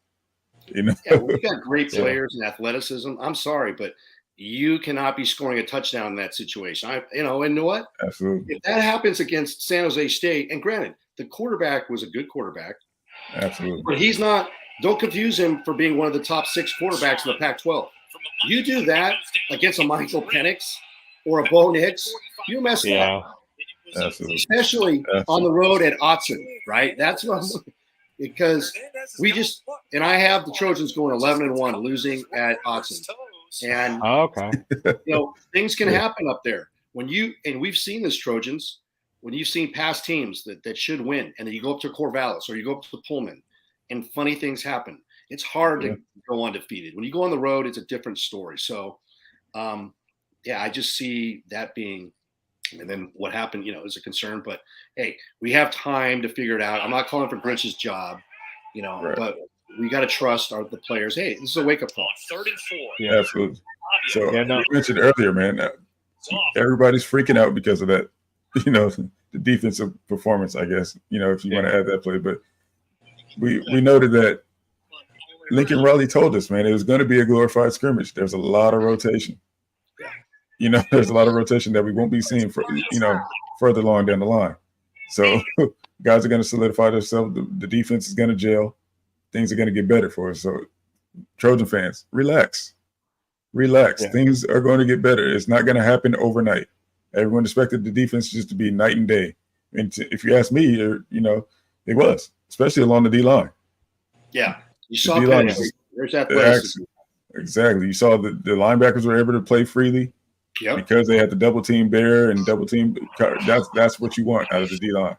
Yeah, we've got great players and athleticism. I'm sorry, but you cannot be scoring a touchdown in that situation. And you know what? Absolutely. If that happens against San Jose State, and granted, the quarterback was a good quarterback. Absolutely. But he's not – don't confuse him for being one of the top 6 quarterbacks in the Pac-12. You do that against a Michael Penix or a Bo Nix, you mess up. Absolutely. Especially on the road at Autzen, right? That's what I'm – because we just – and I have the Trojans going 11-1, losing at Autzen. And, things can happen up there. And we've seen this, Trojans – when you've seen past teams that should win, and then you go up to Corvallis or you go up to Pullman, and funny things happen, it's hard to go undefeated. When you go on the road, it's a different story. So, I just see that being, and then what happened, is a concern. But hey, we have time to figure it out. I'm not calling for Grinch's job, but we got to trust the players. Hey, this is a wake-up call. 3rd and 4. Yeah, absolutely. So you mentioned earlier, man, everybody's freaking out because of that. The defensive performance, I guess, if you want to add that play. But we noted that Lincoln Riley told us, man, it was going to be a glorified scrimmage. There's a lot of rotation. There's a lot of rotation that we won't be seeing for, further along down the line. So guys are going to solidify themselves. The defense is going to gel. Things are going to get better for us. So, Trojan fans, relax. Yeah. Things are going to get better. It's not going to happen overnight. Everyone expected the defense just to be night and day. And if you ask me, it was, especially along the D line. Yeah, you saw there's athleticism. Exactly. You saw the linebackers were able to play freely because they had the double team Bear and double team. That's what you want out of the D line.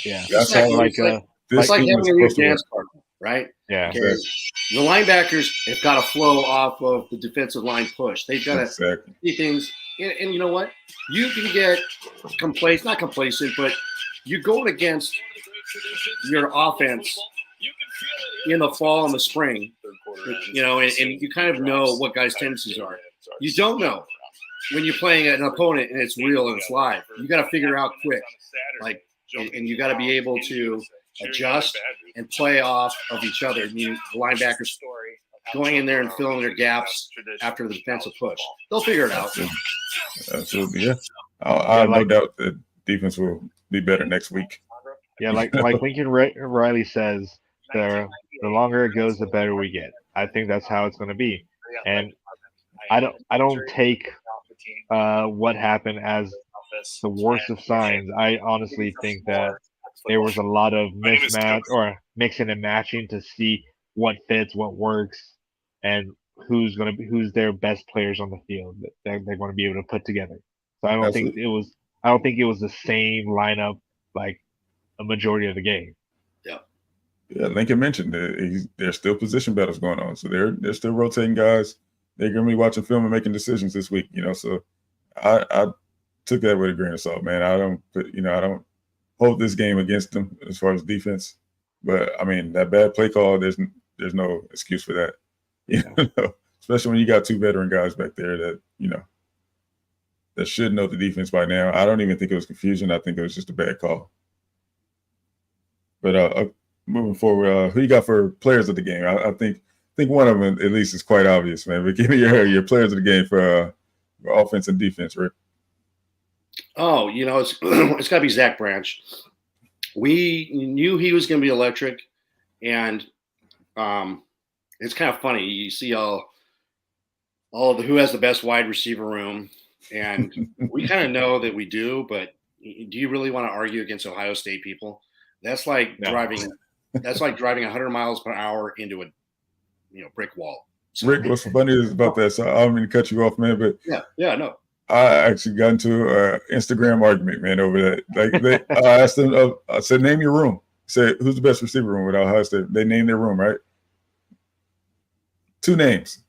Yeah, that's how like having a real dance partner, right? Yeah. Because the linebackers have got to flow off of the defensive line push. They've got to see things. And you know what? You can get not complacent, but you're going against your offense in the fall and the spring, and you kind of know what guys' tendencies are. You don't know when you're playing an opponent and it's real and it's live. You got to figure out quick, and you got to be able to adjust and play off of each other. I mean, the linebackers going in there and filling their gaps after the defensive push. They'll figure it out. Absolutely, yeah. I have no doubt that defense will be better next week. Yeah, like Lincoln Riley says, the longer it goes, the better we get. I think that's how it's going to be, and I don't take what happened as the worst of signs. I honestly think that there was a lot of mismatch or mixing and matching to see what fits, what works, and who's their best players on the field that they're going to be able to put together. So I don't think it was the same lineup like a majority of the game. Yeah, Lincoln mentioned that there's still position battles going on, so they're still rotating guys. They're going to be watching film and making decisions this week. So I took that with a grain of salt, man. I don't hold this game against them as far as defense, but I mean that bad play call. There's no excuse for that. Especially when you got two veteran guys back there that should know the defense by now. I don't even think it was confusion. I think it was just a bad call. But moving forward, who you got for players of the game? I think one of them at least is quite obvious, man. But give me your players of the game for offense and defense, Rick. Oh, it's got to be Zach Branch. We knew he was going to be electric, and it's kind of funny. You see all of who has the best wide receiver room, and we kind of know that we do. But do you really want to argue against Ohio State people? That's like driving 100 miles per hour into a brick wall. So, Rick, what's funny about that? So I don't mean to cut you off, man, but no. I actually got into an Instagram argument, man, over that. I asked them, I said, name your room. I said, who's the best receiver room with Ohio State? They named their room, right? 2 names.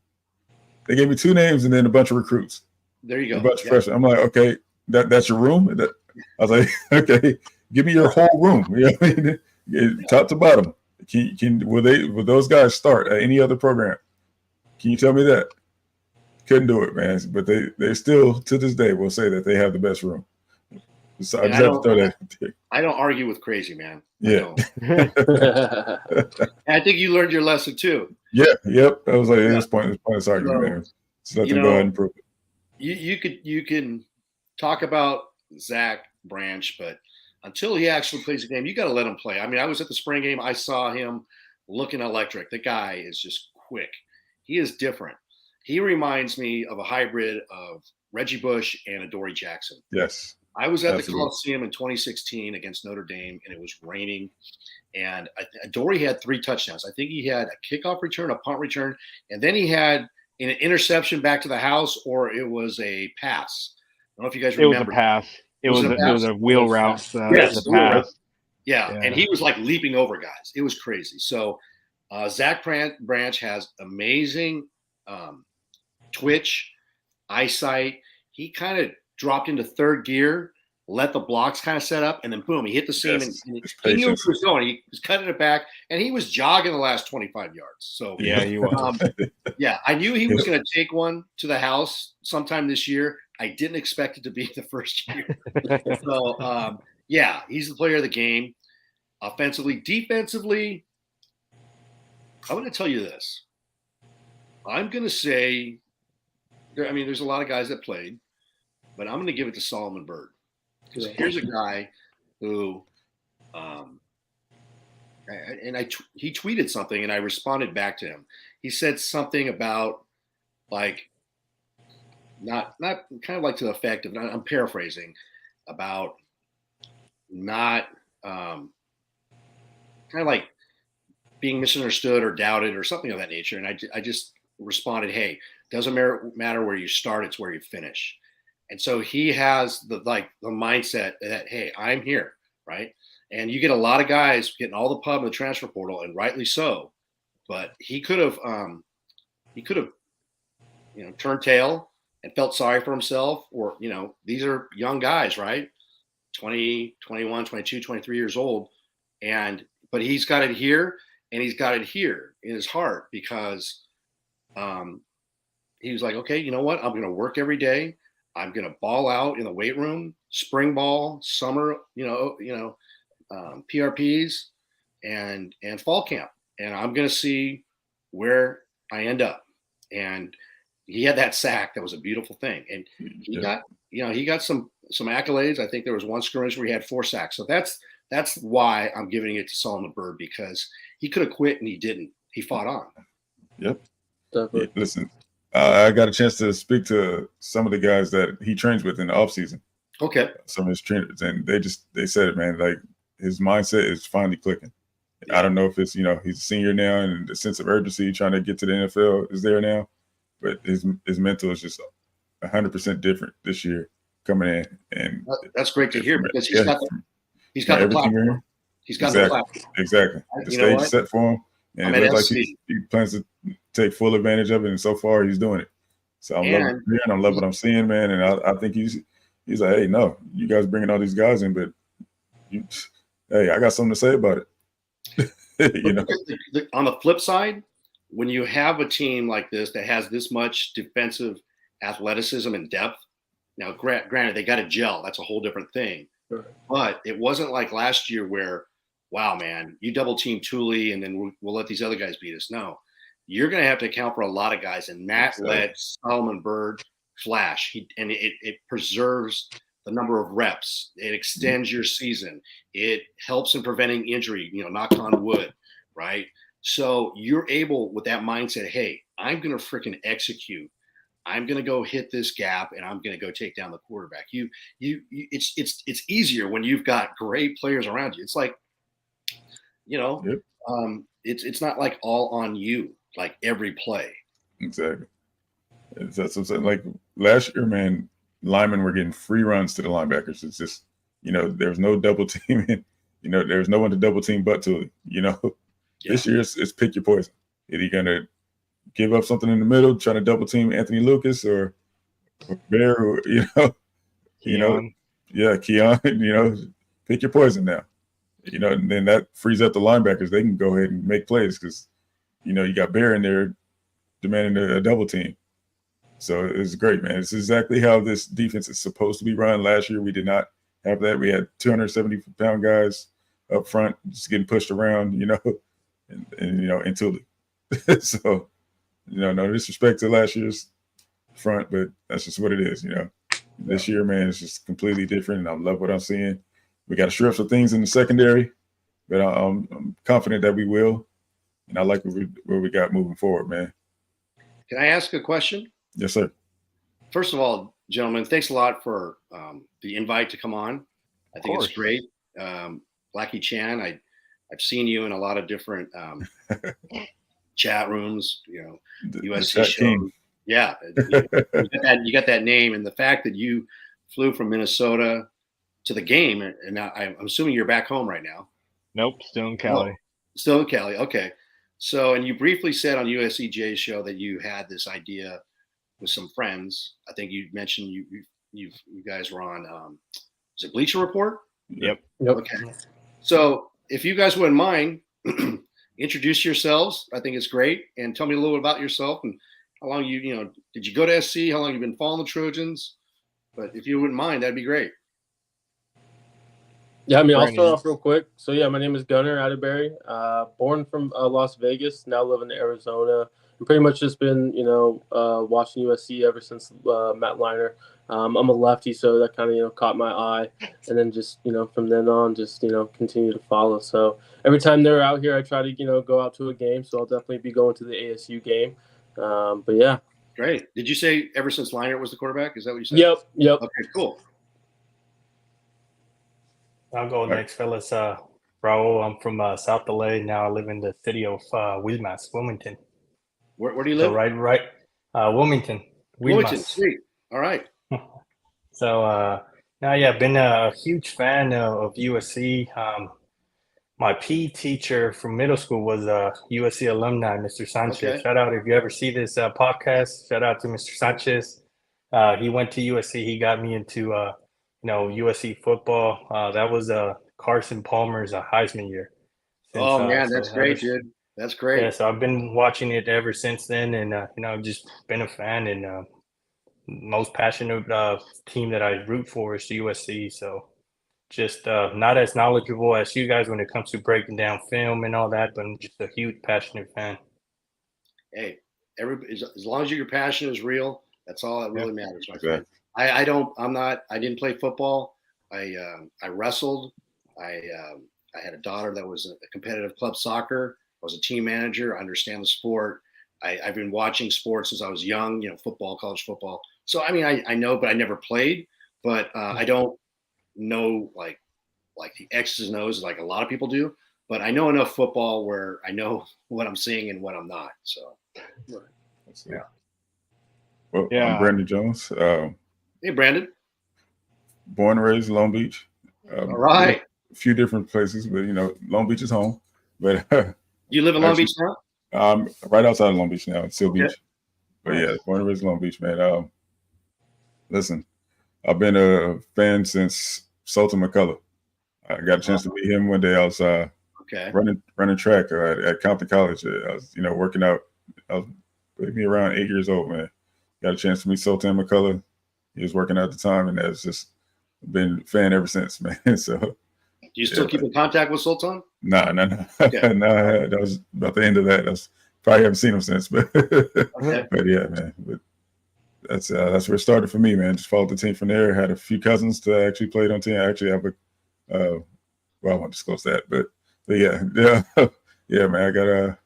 They gave me 2 names and then a bunch of recruits. There you go. A bunch of freshmen. I'm like, okay, that's your room? I was like, okay, give me your whole room. Top to bottom. Will those guys start at any other program? Can you tell me that? Couldn't do it, man. But they still, to this day, will say that they have the best room. So I just have to throw that. I don't argue with crazy, man. Yeah. I think you learned your lesson too. Yeah. Yep. I was like, this pointless argument, man. Just let them go ahead and prove it. You can talk about Zach Branch, but until he actually plays the game, you got to let him play. I mean, I was at the spring game. I saw him looking electric. The guy is just quick. He is different. He reminds me of a hybrid of Reggie Bush and Adoree Jackson. Yes. I was at the Coliseum in 2016 against Notre Dame, and it was raining. And Adoree had 3 touchdowns. I think he had a kickoff return, a punt return, and then he had an interception back to the house, or it was a pass. I don't know if you guys remember. It was a pass. It was a wheel route. Yes, pass. Yeah, and he was like leaping over guys. It was crazy. So Zach Branch has amazing twitch, eyesight. He kind of dropped into 3rd gear, let the blocks kind of set up, and then boom, he hit the seam. Yes, and he knew where he was going. He was cutting it back, and he was jogging the last 25 yards. So yeah, he was. I knew he was going to take one to the house sometime this year. I didn't expect it to be the first year. So he's the player of the game. Offensively, defensively, I'm going to tell you this. I'm going to say, there's a lot of guys that played, but I'm going to give it to Solomon Byrd. Because here's a guy who he tweeted something, and I responded back to him. He said something about like not kind of like to the effect of, I'm paraphrasing, about not kind of like being misunderstood or doubted or something of that nature. And I just responded, hey, doesn't matter where you start, it's where you finish. And so he has the mindset that, hey, I'm here, right? And you get a lot of guys getting all the pub in the transfer portal, and rightly so. But he could have turned tail and felt sorry for himself, or these are young guys, right? 20, 21, 22, 23 years old, but he's got it here, and he's got it here in his heart, because he was like, okay, you know what? I'm going to work every day. I'm going to ball out in the weight room, spring ball, summer, PRPs, and fall camp, and I'm going to see where I end up. And he had that sack. That was a beautiful thing. And he got some accolades. I think there was one scrimmage where he had 4 sacks. So that's why I'm giving it to Solomon Byrd, because he could have quit and he didn't. He fought on. Yep. Yeah, listen, I got a chance to speak to some of the guys that he trains with in the offseason. Okay. Some of his trainers, and they said it, man, like his mindset is finally clicking. Yeah. I don't know if it's, he's a senior now and the sense of urgency trying to get to the NFL is there now, but his mental is just 100% different this year coming in. And that's great to hear, because he's got the platform. He's got the platform. Exactly. The stage is set for him. And it looks like he plans to take full advantage of it, and so far he's doing it. So I'm loving what I'm seeing, man. And I think he's like, hey, no, you guys bringing all these guys in, but hey, I got something to say about it. On the flip side, when you have a team like this that has this much defensive athleticism and depth, now granted they got to gel. That's a whole different thing. Sure. But it wasn't like last year where, wow, man, you double team Thule and then we'll let these other guys beat us. No, you're going to have to account for a lot of guys, and that let Solomon Byrd flash. It preserves the number of reps. It extends your season. It helps in preventing injury, knock on wood, right? So you're able, with that mindset, hey, I'm going to freaking execute. I'm going to go hit this gap, and I'm going to go take down the quarterback. It's easier when you've got great players around you. It's like, it's not like all on you, like every play. Exactly. That's what I'm saying. Like last year, man, linemen were getting free runs to the linebackers. It's just, there's no double teaming. There's no one to double team but Thule. This year it's pick your poison. Are you gonna give up something in the middle, trying to double team Anthony Lucas or Bear, Keon, pick your poison now. And then that frees up the linebackers. They can go ahead and make plays because, you got Bear in there demanding a double team. So it's great, man. It's exactly how this defense is supposed to be run. Last year, we did not have that. We had 270-pound guys up front just getting pushed around, and in Thule. So, no disrespect to last year's front, but that's just what it is, This year, man, it's just completely different, and I love what I'm seeing. We got to shore up some things in the secondary, but I'm confident that we will, and I like where we got moving forward, man. Can I ask a question? Yes, sir. First of all, gentlemen, thanks a lot for the invite to come on. I think it's great. Blackie Chan, I've seen you in a lot of different chat rooms, USC shows. Yeah, you got that name, and the fact that you flew from Minnesota to the game, and now I'm assuming you're back home right now. Nope, still in Cali. Oh, still in Cali. Okay. So, and you briefly said on USC Jay's show that you had this idea with some friends. I think you mentioned you guys were on is it Bleacher Report? Yep. Okay. So if you guys wouldn't mind, introduce yourselves. I think it's great, and tell me a little bit about yourself and how long did you go to SC? How long you've been following the Trojans? But if you wouldn't mind, that'd be great. Yeah, I'll start off real quick. So, my name is Gunnar Atterbury. Born from Las Vegas, now living in Arizona. And pretty much just been, watching USC ever since Matt Leinart I'm a lefty, so that kind of caught my eye, and then just from then on, just continue to follow. So every time they're out here, I try to go out to a game. So I'll definitely be going to the ASU game. But yeah. Great. Did you say ever since Leinart was the quarterback? Is that what you said? Yep. Okay, cool. I'll go next, fellas. Raul, I'm from South LA. Now I live in the city of Wilmington. Where do you live? So right, Wilmington. Wilmington, sweet. All right. So now, yeah, I've been a huge fan of USC. My PE teacher from middle school was a USC alumni, Mr. Sanchez. Okay. Shout out if you ever see this podcast. Shout out to Mr. Sanchez. He went to USC. He got me into USC football. That was Carson Palmer's Heisman year. Man, that's great, dude. That's great. Yeah, so I've been watching it ever since then, and I've just been a fan. And most passionate team that I root for is USC. So just not as knowledgeable as you guys when it comes to breaking down film and all that, but I'm just a huge passionate fan. Hey, as long as your passion is real, that's all that really matters, my friend. Exactly. I didn't play football. I wrestled. I had a daughter that was a competitive club soccer. I was a team manager. I understand the sport. I've been watching sports since I was young, football, college football. So, I mean, I know, but I never played. But I don't know like the X's and O's like a lot of people do. But I know enough football where I know what I'm seeing and what I'm not. So, yeah. Well, Yeah. I'm Brandon Jones. Hey, Brandon. Born and raised in Long Beach. All right. A few different places, but Long Beach is home. But you live in Long Beach now? I'm right outside of Long Beach now, Seal Okay. Beach. But yeah, born and raised in Long Beach, man. Listen, I've been a fan since Sultan McCullough. I got a chance to meet him one day. I was running track at Compton College. I was working out. I was maybe around 8 years old, man. Got a chance to meet Sultan McCullough. He was working out at the time, and that's just been a fan ever since, man. So, do you still keep in contact with Sultan? No. Okay. No, that was about the end of that. Probably haven't seen him since, but Okay. but yeah, man. But that's where it started for me, man. Just followed the team from there. Had a few cousins that actually played on team. I actually have I won't disclose that, but yeah, yeah, man. I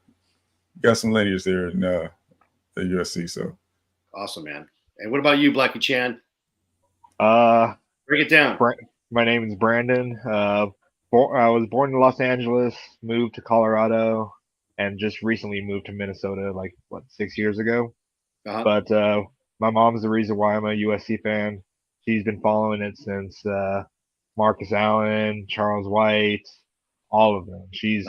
got some lineage there in at USC. So awesome, man. And what about you, Blackie Chan? Break it down. My name is Brandon. I was born in Los Angeles, moved to Colorado, and just recently moved to Minnesota, 6 years ago. Uh-huh. But my mom's the reason why I'm a USC fan. She's been following it since Marcus Allen, Charles White, all of them. She's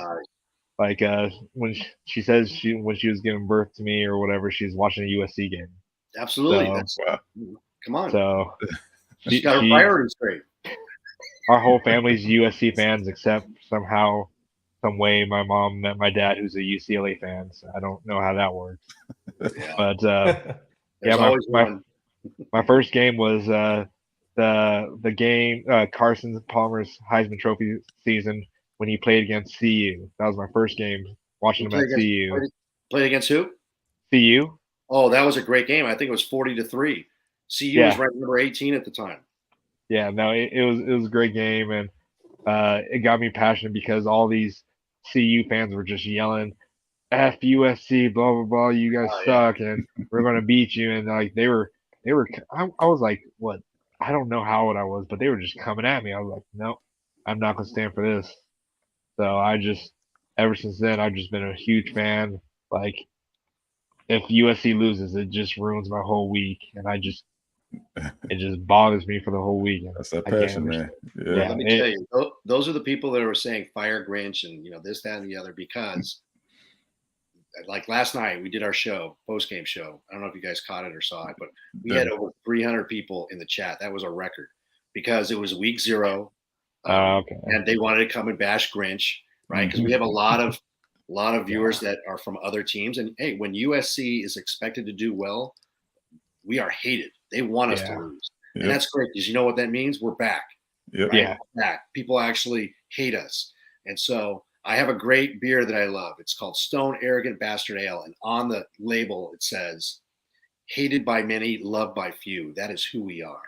when she says when she was giving birth to me or whatever, she's watching a USC game. Absolutely. So, come on. So she's got her priorities straight. Our whole family's USC fans, except somehow, some way, my mom met my dad, who's a UCLA fan. So I don't know how that works. But my first game was the game Carson Palmer's Heisman Trophy season when he played against CU. That was my first game watching him at CU. Played against who? CU. Oh, that was a great game. I think it was 40-3. CU was ranked number 18 at the time. Yeah, no, it was a great game, and it got me passionate because all these CU fans were just yelling, "F USC, blah blah blah, you guys suck, and we're gonna beat you." And they were. I was like, what? I don't know how old I was, but they were just coming at me. I was like, no, I'm not gonna stand for this. So ever since then, I've just been a huge fan. Like, if USC loses, it just ruins my whole week, and it just bothers me for the whole week. That's that passion, man. Yeah. Let me tell you, those are the people that were saying fire Grinch and this, that, and the other, because like last night we did our post-game show. I don't know if you guys caught it or saw it, but we had over 300 people in the chat. That was a record because it was week 0. And they wanted to come and bash Grinch, right? Because we have a lot of viewers that are from other teams. And hey, when USC is expected to do well, we are hated. They want us to lose. Yep. And that's great because you know what that means? We're back. Yep. Right? Yeah. We're back. People actually hate us. And so I have a great beer that I love. It's called Stone Arrogant Bastard Ale. And on the label, it says, hated by many, loved by few. That is who we are.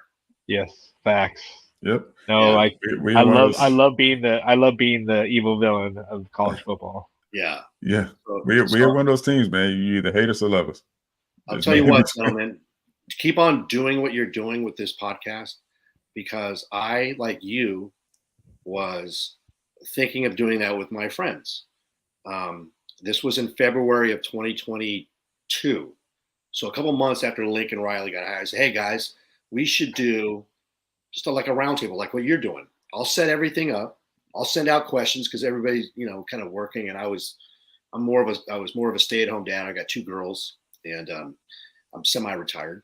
Yes, facts. Yep. No, Yeah. like We I are one of love those- I love being the evil villain of college football. Yeah. Yeah. So, We are one of those teams, man. You either hate us or love us. I'll There's tell you no in what, between. gentlemen, keep on doing what you're doing with this podcast, because I, like you, was thinking of doing that with my friends. This was in February of 2022. So a couple months after Lincoln Riley got hired, I said, hey, guys, we should do just like a roundtable, like what you're doing. I'll set everything up. I'll send out questions because everybody's, kind of working. And I was more of a stay-at-home dad. I got 2 girls, and I'm semi-retired,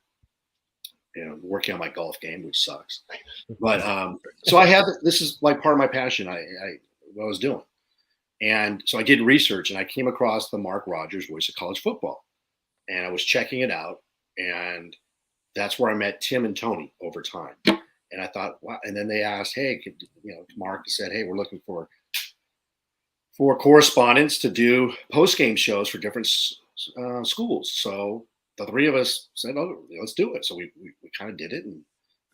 working on my golf game, which sucks. But so this is like part of my passion. What I was doing. And so I did research, and I came across the Mark Rogers Voice of College Football, and I was checking it out, and that's where I met Tim and Tony over time. And I thought, wow. And then they asked, hey, Mark said, hey, we're looking for correspondents to do post-game shows for different schools. So the 3 of us said, oh, let's do it. So we kind of did it and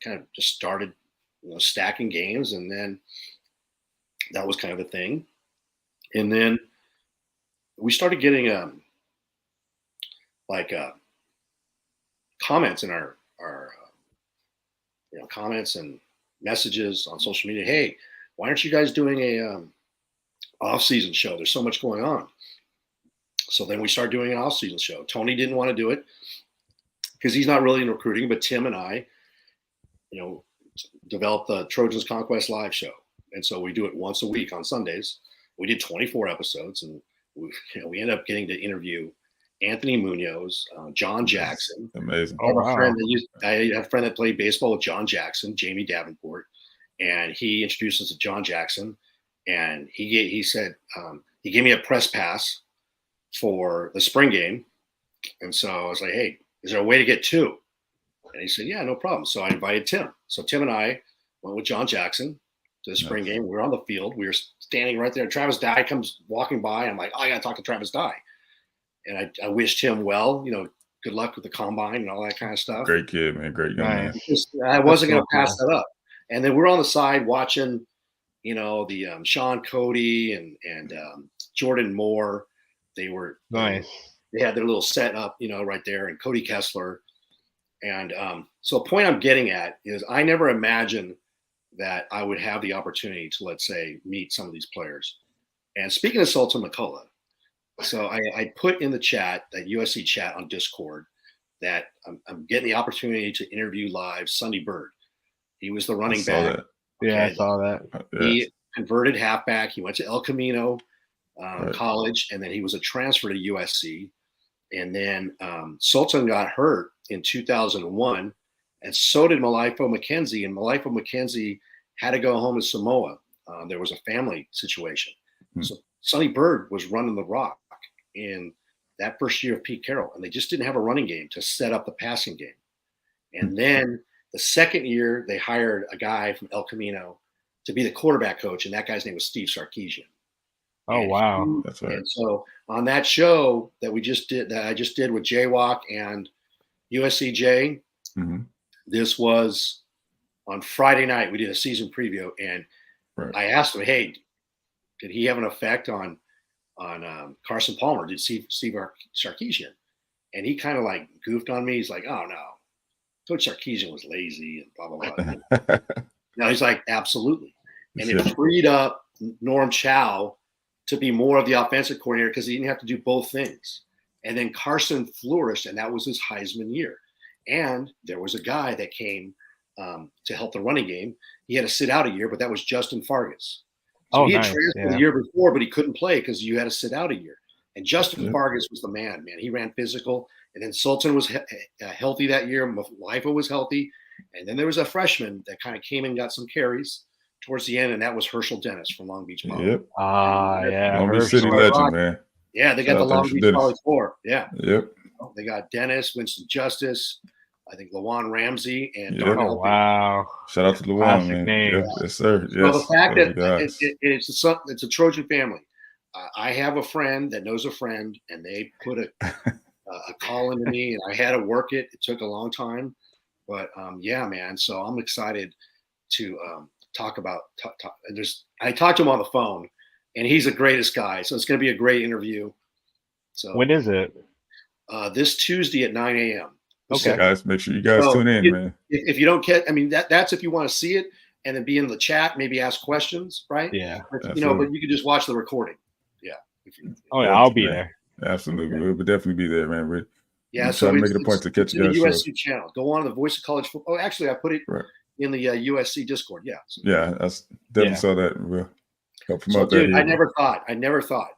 kind of just started, stacking games. And then that was kind of a thing. And then we started getting comments in our comments and messages on social media. Hey, why aren't you guys doing a off-season show? There's so much going on. So then we started doing an off-season show. Tony didn't want to do it because he's not really in recruiting, but Tim and I, developed the Trojans Conquest live show. And so we do it once a week on Sundays. We did 24 episodes, and we ended up getting to interview Anthony Munoz, John Jackson. Amazing. I have a friend that played baseball with John Jackson, Jamie Davenport, and he introduced us to John Jackson. And he said he gave me a press pass for the spring game. And so I was like, hey, is there a way to get 2? And he said, yeah, no problem. So I invited Tim. So Tim and I went with John Jackson to the spring game. We were on the field. We were standing right there. Travis Dye comes walking by. I'm like, oh, I got to talk to Travis Dye. And I wished him well, good luck with the combine and all that kind of stuff. Great kid, man. Great young man. I wasn't going to pass that up. And then we're on the side watching, the Sean Cody and Jordan Moore. They were Nice. They had their little set up, right there, and Cody Kessler. And so the point I'm getting at is I never imagined that I would have the opportunity to, let's say, meet some of these players. And speaking of Sultan McCullough, so I put in the chat, that USC chat on Discord, that I'm getting the opportunity to interview live Sonny Bird. He was the running back. Yeah, I saw that. He converted halfback. He went to El Camino College, and then he was a transfer to USC. And then Sultan got hurt in 2001, and so did Malifo McKenzie. And Malifo McKenzie had to go home to Samoa. There was a family situation. So Sonny Bird was running the rock in that first year of Pete Carroll, and they just didn't have a running game to set up the passing game. And then the second year, they hired a guy from El Camino to be the quarterback coach, and that guy's name was Steve Sarkisian. Oh, wow. That's right. And so on that show that I just did with Jaywalk and USCJ, this was on Friday night. We did a season preview, and I asked him, hey, did he have an effect on Carson Palmer? Did Steve Sarkisian? And he kind of like goofed on me. He's like, oh, no. Coach Sarkisian was lazy and blah, blah, blah. No, he's like, absolutely. And it freed up Norm Chow to be more of the offensive coordinator because he didn't have to do both things. And then Carson flourished, and that was his Heisman year. And there was a guy that came to help the running game. He had to sit out a year, but that was Justin Fargas. So he had transferred the year before, but he couldn't play because you had to sit out a year. And Justin Fargas was the man. He ran physical. And then Sultan was healthy that year. Malifo was healthy. And then there was a freshman that kind of came and got some carries towards the end, and that was Herschel Dennis from Long Beach Poly. Yep. Yeah. Long Beach City legend, man. Yeah, they got the Long Beach Poly 4. Yeah. Yep. They got Dennis, Winston Justice, I think LaJuan Ramsey, and Oh, wow. Shout out to LaJuan, man. Name. Yes, sir. Yes. So the fact that it's a Trojan family. I have a friend that knows a friend, and they put a call into me, and I had to work it. It took a long time, but yeah, man. So I'm excited to talk about. I talked to him on the phone, and he's the greatest guy. So it's going to be a great interview. So When is it? This Tuesday at 9 a.m. Okay. Guys, make sure you guys tune in, man. If you don't catch, I mean, that's if you want to see it and then be in the chat, maybe ask questions, right? Yeah. But you can just watch the recording. Yeah. Oh, yeah, I'll be there. Absolutely. We'll definitely be there, man. We're so trying to make it a point to catch you guys. The USC channel. Go on the Voice of College Football. Oh, actually, I put it in the USC Discord. Yeah. So, yeah, I definitely saw that. We'll help promote that. Dude, I never thought.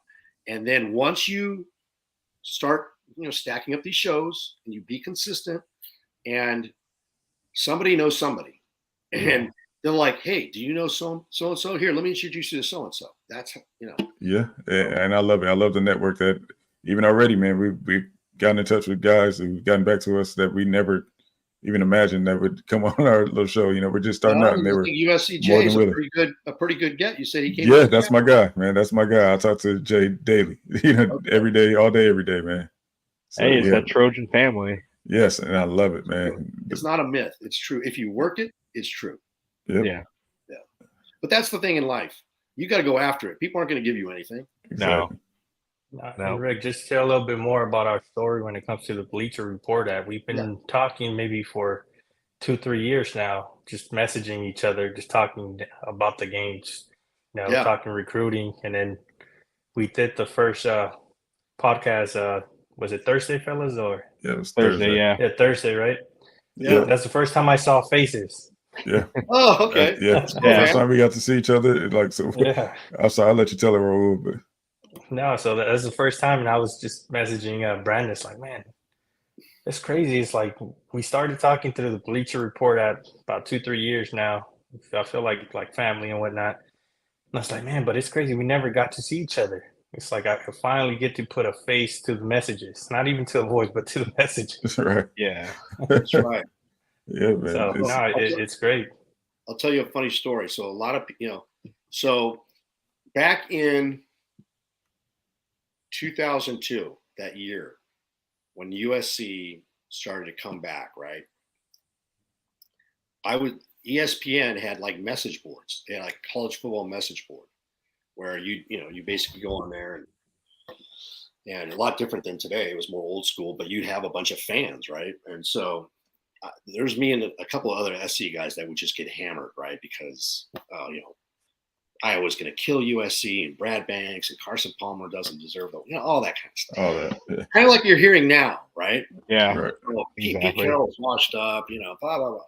And then once you start, stacking up these shows and you be consistent, and somebody knows somebody, and they're like, hey, do you know so and so? Here, let me introduce you to so and so. That's Yeah, and I love it. I love the network that even already, man. We've gotten in touch with guys who've gotten back to us that we never even imagined that would come on our little show. We're just starting out, and they were USCJ is a pretty good get. You said he came. Yeah, that's my guy, man. That's my guy. I talk to Jay daily, every day, all day, every day, man. So, hey, it's that Trojan family. Yes, and I love it, man. It's not a myth. It's true. If you work it, it's true. Yep. Yeah. But that's the thing in life. You got to go after it. People aren't going to give you anything. Exactly. No. Rick, just tell a little bit more about our story when it comes to the Bleacher Report app. We've been talking maybe for 2-3 years now, just messaging each other, just talking about the games, talking recruiting. And then we did the first podcast. Was it Thursday, fellas? Or it was Thursday. Yeah, Thursday, right? Yeah. That's the first time I saw faces. Yeah. Oh, okay. First time we got to see each other. I'm sorry, I'll let you tell it, Raul, but no, so that's the first time, and I was just messaging Brandon. It's like, man, it's crazy. It's like we started talking through the Bleacher Report at about 2-3 years now. I feel like family and whatnot. And I was like, man, but it's crazy. We never got to see each other. It's like I could finally get to put a face to the messages, not even to the voice, but to the messages. That's right. Yeah, that's right. Yeah, man. So it's great. I'll tell you a funny story. So a lot of so back in 2002, that year, when USC started to come back, right? ESPN had like message boards. They had like college football message board where you basically go on there and a lot different than today. It was more old school, but you'd have a bunch of fans, right? And so there's me and a couple of other SC guys that would just get hammered, right? Because Iowa's going to kill USC, and Brad Banks and Carson Palmer doesn't deserve all that kind of stuff. All that, yeah. Kind of like you're hearing now, right? Yeah. Right. Pete Carroll's washed up, blah, blah, blah.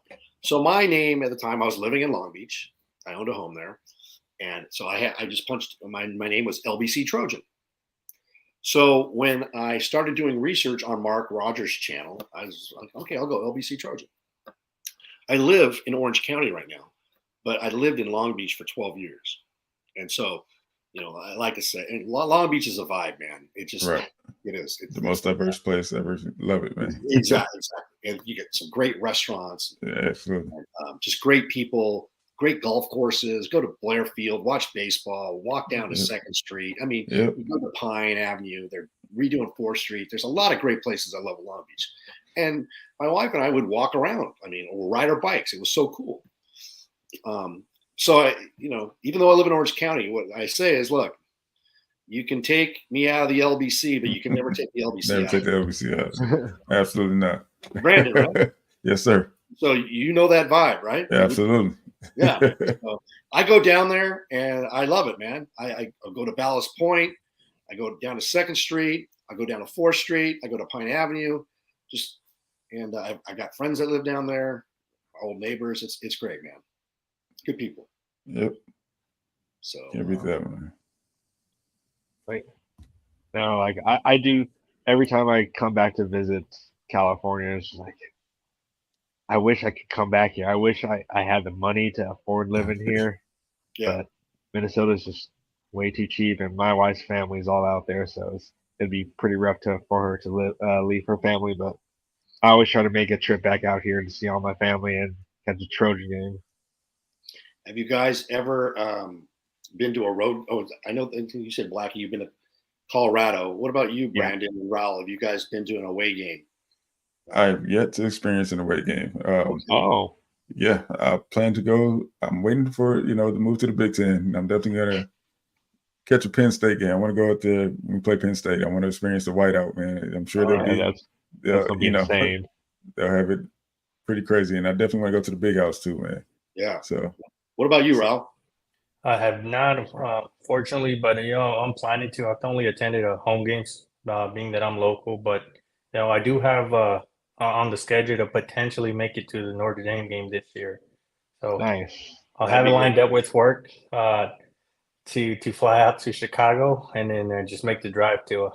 So my name at the time, I was living in Long Beach. I owned a home there. And so I just punched, my name was LBC Trojan. So when I started doing research on Mark Rogers' channel, I was like, okay, I'll go LBC Trojan. I live in Orange County right now, but I lived in Long Beach for 12 years. And so, I like to say, Long Beach is a vibe, man. It just, it is. It's the most diverse place ever. Love it, man. Exactly. And you get some great restaurants. Yeah, absolutely. And, just great people, great golf courses. Go to Blair Field, watch baseball, walk down to 2nd Street. I mean, you go to Pine Avenue. They're redoing 4th Street. There's a lot of great places I love in Long Beach. And my wife and I would walk around. Or ride our bikes. It was so cool. So I, even though I live in Orange County, what I say is, look, you can take me out of the LBC, but you can never take the LBC never out. take the LBC out. Absolutely not. Brandon, right? Yes, sir. So you know that vibe, right? Yeah, absolutely. Yeah. So I go down there and I love it, man. I go to Ballast Point. I go down to 2nd Street. I go down to 4th Street. I go to Pine Avenue. I got friends that live down there, old neighbors. It's great, man. Good people. Yep. So can't beat that one. No, like I do every time I come back to visit California. It's just like I wish I could come back here. I wish I had the money to afford living here. But Minnesota's just way too cheap, and my wife's family is all out there, so it'd be pretty rough for her to leave her family. But I always try to make a trip back out here to see all my family and catch a Trojan game. Have you guys ever been to a road? Oh, I know you said Blackie. You've been Colorado. What about you, Yeah. Brandon and Raul? Have you guys been to an away game? I've yet to experience an away game. Oh, Yeah, I plan to go. I'm waiting for the move to the Big Ten. I'm definitely gonna catch a Penn State game. I want to go out there and play Penn State. I want to experience the whiteout, man. I'm sure that's gonna be insane. They'll have it pretty crazy, and I definitely want to go to the Big House too, man. Yeah. So, what about you, Raul? I have not, fortunately, but I'm planning to. I've only attended a home games, being that I'm local. But I do have on the schedule to potentially make it to the Notre Dame game this year. So Nice. I'll have it lined up with work to fly out to Chicago and then just make the drive to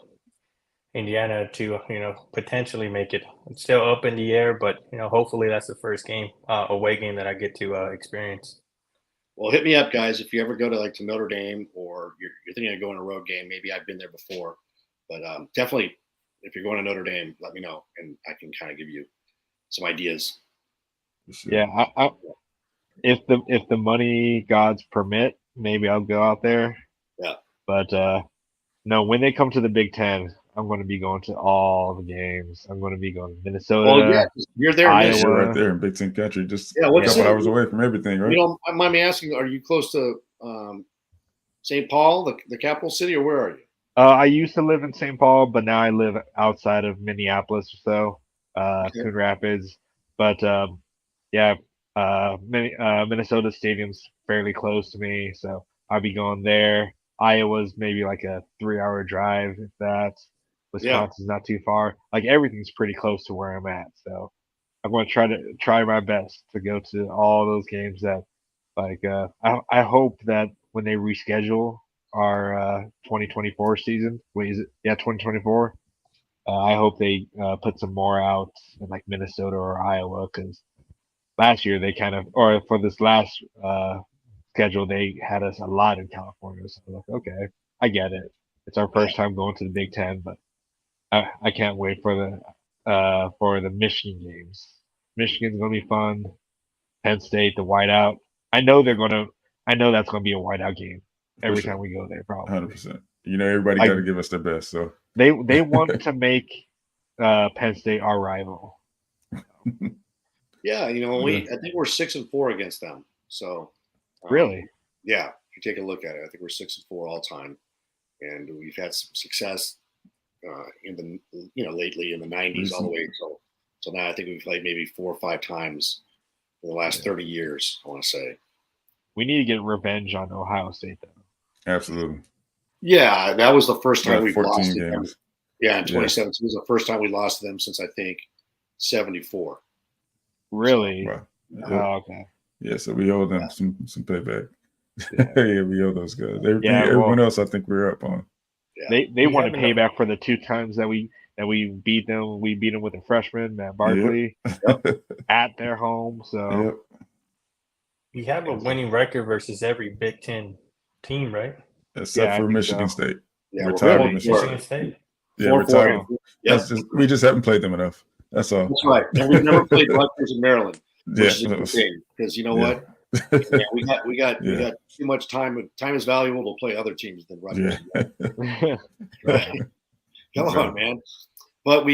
Indiana to potentially make it. It's still up in the air, but hopefully that's the first game away game that I get to experience. Well, hit me up, guys, if you ever go to Notre Dame or you're thinking of going to a road game. Maybe I've been there before, but definitely if you're going to Notre Dame, let me know, and I can kind of give you some ideas. sure. Yeah, if the money gods permit, maybe I'll go out there. Yeah. But no, when they come to the Big Ten, I'm going to be going to all the games. I'm going to be going to Minnesota. Oh yeah, you're there, Iowa. You're right there in Big Ten country, just a what couple city? hours away from everything, right? You don't mind me asking, are you close to St. Paul, the capital city, or where are you? I used to live in St. Paul, but now I live outside of Minneapolis or so, Coon Rapids. But yeah, Minnesota Stadium's fairly close to me, so I'll be going there. Iowa's maybe like a 3-hour drive, if that. Wisconsin's not too far. Like everything's pretty close to where I'm at, so I'm going to try my best to go to all those games. That I hope that when they reschedule our 2024 season, wait, is it? Yeah, 2024. I hope they put some more out in like Minnesota or Iowa, because last year they or for this last schedule, they had us a lot in California. So I'm like, okay, I get it. It's our first time going to the Big Ten, but I can't wait for the Michigan games. Michigan's gonna be fun. Penn State, the whiteout. I know that's gonna be a whiteout game every time we go there. Probably 100%. Everybody got to give us their best. So they want to make Penn State our rival. Yeah, I think we're 6-4 against them. So really, yeah, if you take a look at it, I think we're 6-4 all time, and we've had some success in the lately in the 90s all the way so now I think we've played maybe 4 or 5 times in the last 30 years. I want to say we need to get revenge on Ohio State though. absolutely. Yeah, that was the first time we've lost to them. games. Yeah, in 2017 was the first time we lost to them since I think 74. Really? Wow. Oh, okay. Yeah, so we owe them some payback. Yeah. Yeah, we owe those guys. Everyone else, I think we're up on. Yeah. They want to pay back for the 2 times that we beat them. We beat them with a freshman, Matt Barkley, at their home. So we have a winning record versus every Big Ten team, right? Except for Michigan State. Yeah, we're tied with Michigan State. Yeah, we're tied. We just haven't played them enough. That's all. That's right. And we've never played Rutgers in Maryland. Which is a good thing, because you know what? Yeah, we got too much time. Time is valuable to play other teams than Rutgers. Yeah. Right. Come on, man. But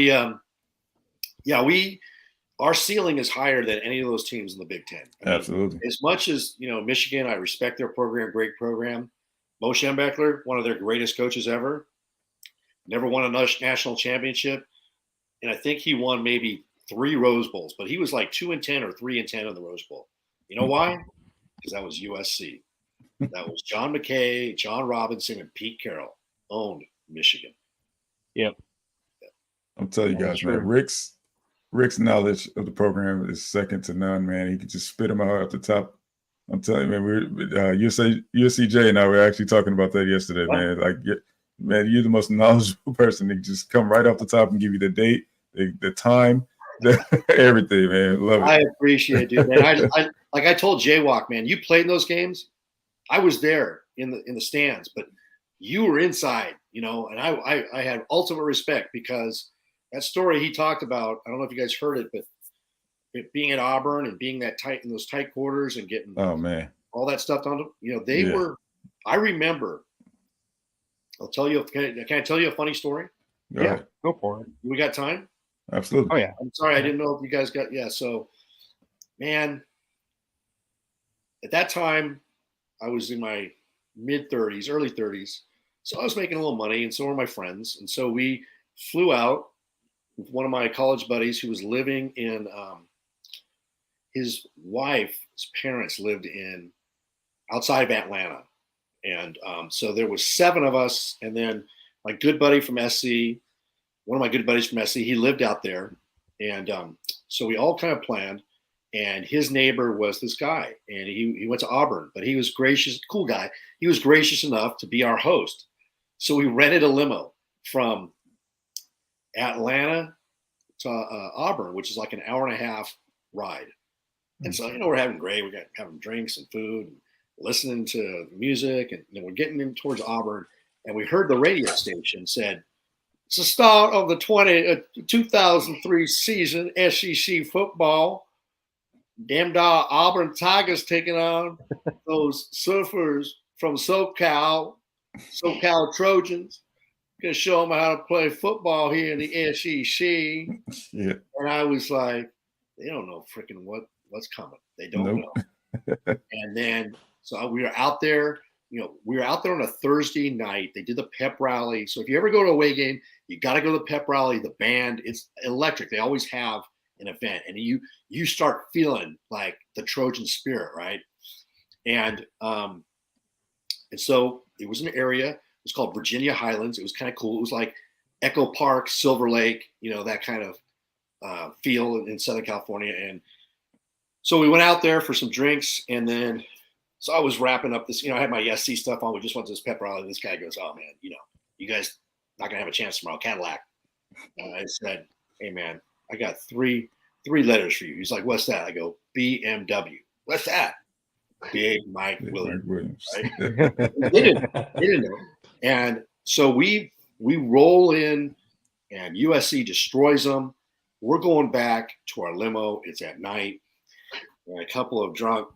our ceiling is higher than any of those teams in the Big Ten. Absolutely. As much as Michigan, I respect their program, great program. Mo Schembechler, one of their greatest coaches ever, never won a national championship, and I think he won maybe 3 Rose Bowls, but he was like 2-10 or 3-10 in the Rose Bowl. You know why? Because that was USC. That was John McKay, John Robinson, and Pete Carroll owned Michigan. Yep. I'm telling you guys, man, Rick's knowledge of the program is second to none, man. He could just spit them out at the top. I'm telling you, man, USCJ and I were actually talking about that yesterday, man. Like, man, you're the most knowledgeable person. He just come right off the top and give you the date, the time, everything, man. Love it. I appreciate it, man. I like I told Jaywalk, man, you played in those games. I was there in the stands, but you were inside, and I had ultimate respect, because that story he talked about, I don't know if you guys heard it, but being at Auburn and being that tight in those tight quarters and getting all that stuff done, they were. I remember I'll tell you. Can I tell you a funny story? Go ahead. Go for it. We got time? Absolutely. Oh yeah. I'm sorry, I didn't know if you guys got. Yeah. So, man, at that time, I was in my mid 30s, early 30s. So I was making a little money, and so were my friends. And so we flew out with one of my college buddies who was living in. His wife's parents lived in outside of Atlanta, and so there was 7 of us, and then my good buddy from SC, one of my good buddies from SC, he lived out there, and so we all kind of planned. And his neighbor was this guy, and he went to Auburn, but he was gracious, cool guy. He was gracious enough to be our host. So we rented a limo from Atlanta to Auburn, which is like an hour and a half ride. And so, we're having great. We're having drinks and food, and listening to music, and then we're getting in towards Auburn, and we heard the radio station said, "It's the start of the 2003 season SEC football. Damn dog Auburn Tigers taking on those surfers from SoCal Trojans. Gonna show them how to play football here in the SEC." Yeah. And I was like, they don't know freaking what's coming. They don't know. And then so we were out there. We were out there on a Thursday night. They did the pep rally. So if you ever go to a away game, you got to go to the pep rally. The band, it's electric. They always have an event, and you start feeling like the Trojan spirit, right? And so it was an area. It was called Virginia Highlands. It was kind of cool. It was like Echo Park, Silver Lake, that kind of feel in Southern California. And so we went out there for some drinks, and then so I was wrapping up this. I had my SC stuff on. We just went to this pep rally. And this guy goes, "Oh man, you guys not gonna have a chance tomorrow, Cadillac." And I said, "Hey man, I got three letters for you." He's like, "What's that?" I go, "BMW." "What's that?" Big Mike Williams. Right? They didn't know. And so we roll in, and USC destroys them. We're going back to our limo. It's at night, and a couple of drunk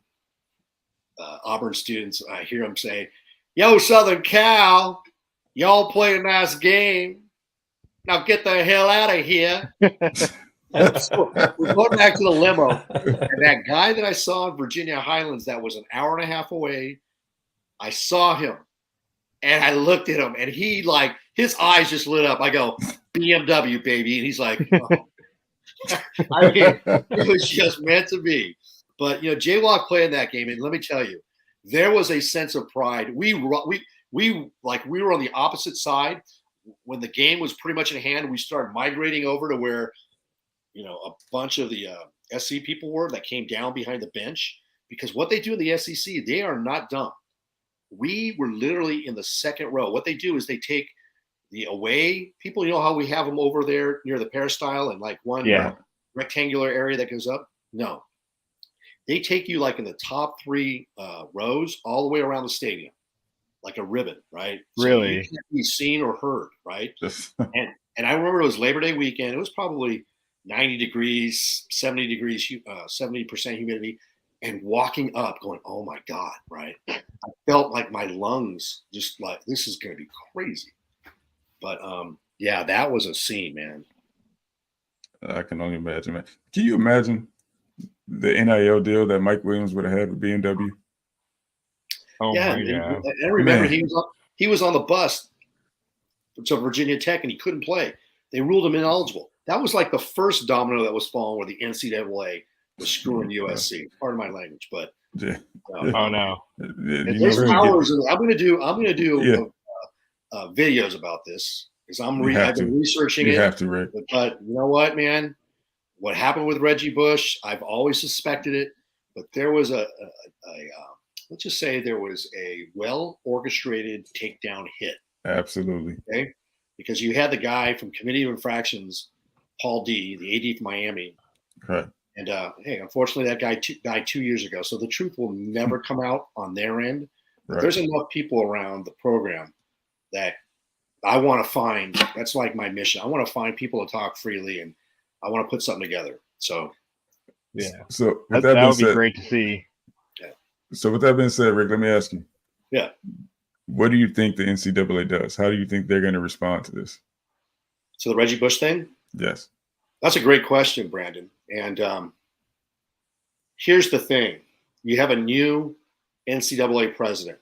Auburn students, I hear them say, "Yo, Southern Cal, y'all play a nice game. Now get the hell out of here." So we're going back to the limo, and that guy that I saw in Virginia Highlands that was an hour and a half away, I saw him, and I looked at him, and he his eyes just lit up. I go, "BMW, baby," and he's like, "Oh." I mean, it was just meant to be. But J-Walk played in that game, and let me tell you, there was a sense of pride. We were on the opposite side. When the game was pretty much in hand, we started migrating over to where a bunch of the SC people were that came down behind the bench, because what they do in the SEC, they are not dumb. We were literally in the second row. What they do is they take the away people. How we have them over there near the peristyle and one rectangular area that goes up? No. They take you in the top 3 rows all the way around the stadium, like a ribbon, right? Really? So you can't be seen or heard, right? and I remember it was Labor Day weekend. It was probably 90 degrees, 70 degrees, 70% humidity, and walking up going, "Oh my God," right? I felt like my lungs just this is going to be crazy. But that was a scene, man. I can only imagine, man. Can you imagine the NIL deal that Mike Williams would have had with BMW? Oh yeah, my God. I remember he was on the bus to Virginia Tech, and he couldn't play. They ruled him ineligible. That was like the first domino that was falling where the NCAA was screwing USC. Pardon my language, but oh no. There's hours. I'm going to do videos about this because I've been researching it. You have to, Rick. But you know what, man? What happened with Reggie Bush? I've always suspected it, but there was let's just say there was a well-orchestrated takedown hit. Absolutely. Okay, because you had the guy from Committee of Infractions, Paul D, the AD from Miami. Right. And hey, unfortunately, that guy died 2 years ago. So the truth will never come out on their end. Right. There's enough people around the program that I want to find. That's like my mission. I want to find people to talk freely, and I want to put something together. So, yeah. So that would be great to see. Yeah. So with that being said, Rick, let me ask you. Yeah. What do you think the NCAA does? How do you think they're going to respond to this? So the Reggie Bush thing? Yes. That's a great question, Brandon. And here's the thing. You have a new NCAA president,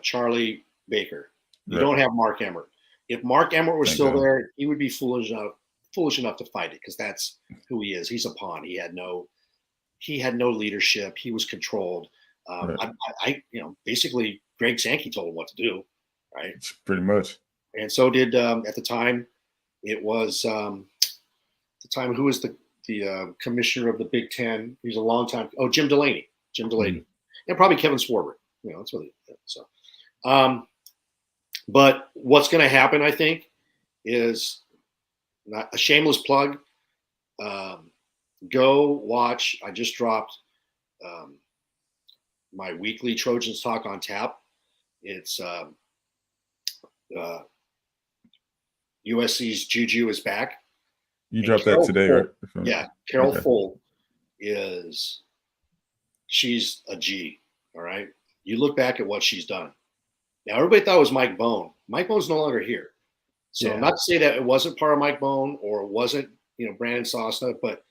Charlie Baker. You Right. don't have Mark Emmert. If Mark Emmert was Thank still God. there, he would be foolish enough to fight it because that's who he is. He's a pawn. He had no leadership. He was controlled. Right. Basically, Greg Sankey told him what to do, right? Pretty much. And so did at the time. It was who was the commissioner of the Big Ten? He's a long time. Oh, Jim Delaney, and probably Kevin Swarbrick. That's what he did. So, but what's going to happen, I think, is not a shameless plug. Go watch. I just dropped my weekly Trojans Talk on tap. It's USC's Juju is back. You And dropped that Carol today, Folt- right? Yeah, Carol Okay. Folt she's a G. All right. You look back at what she's done. Now, everybody thought it was Mike Bone. Mike Bone's no longer here. So Yeah. not to say that it wasn't part of Mike Bone or it wasn't, Brandon Sosna, but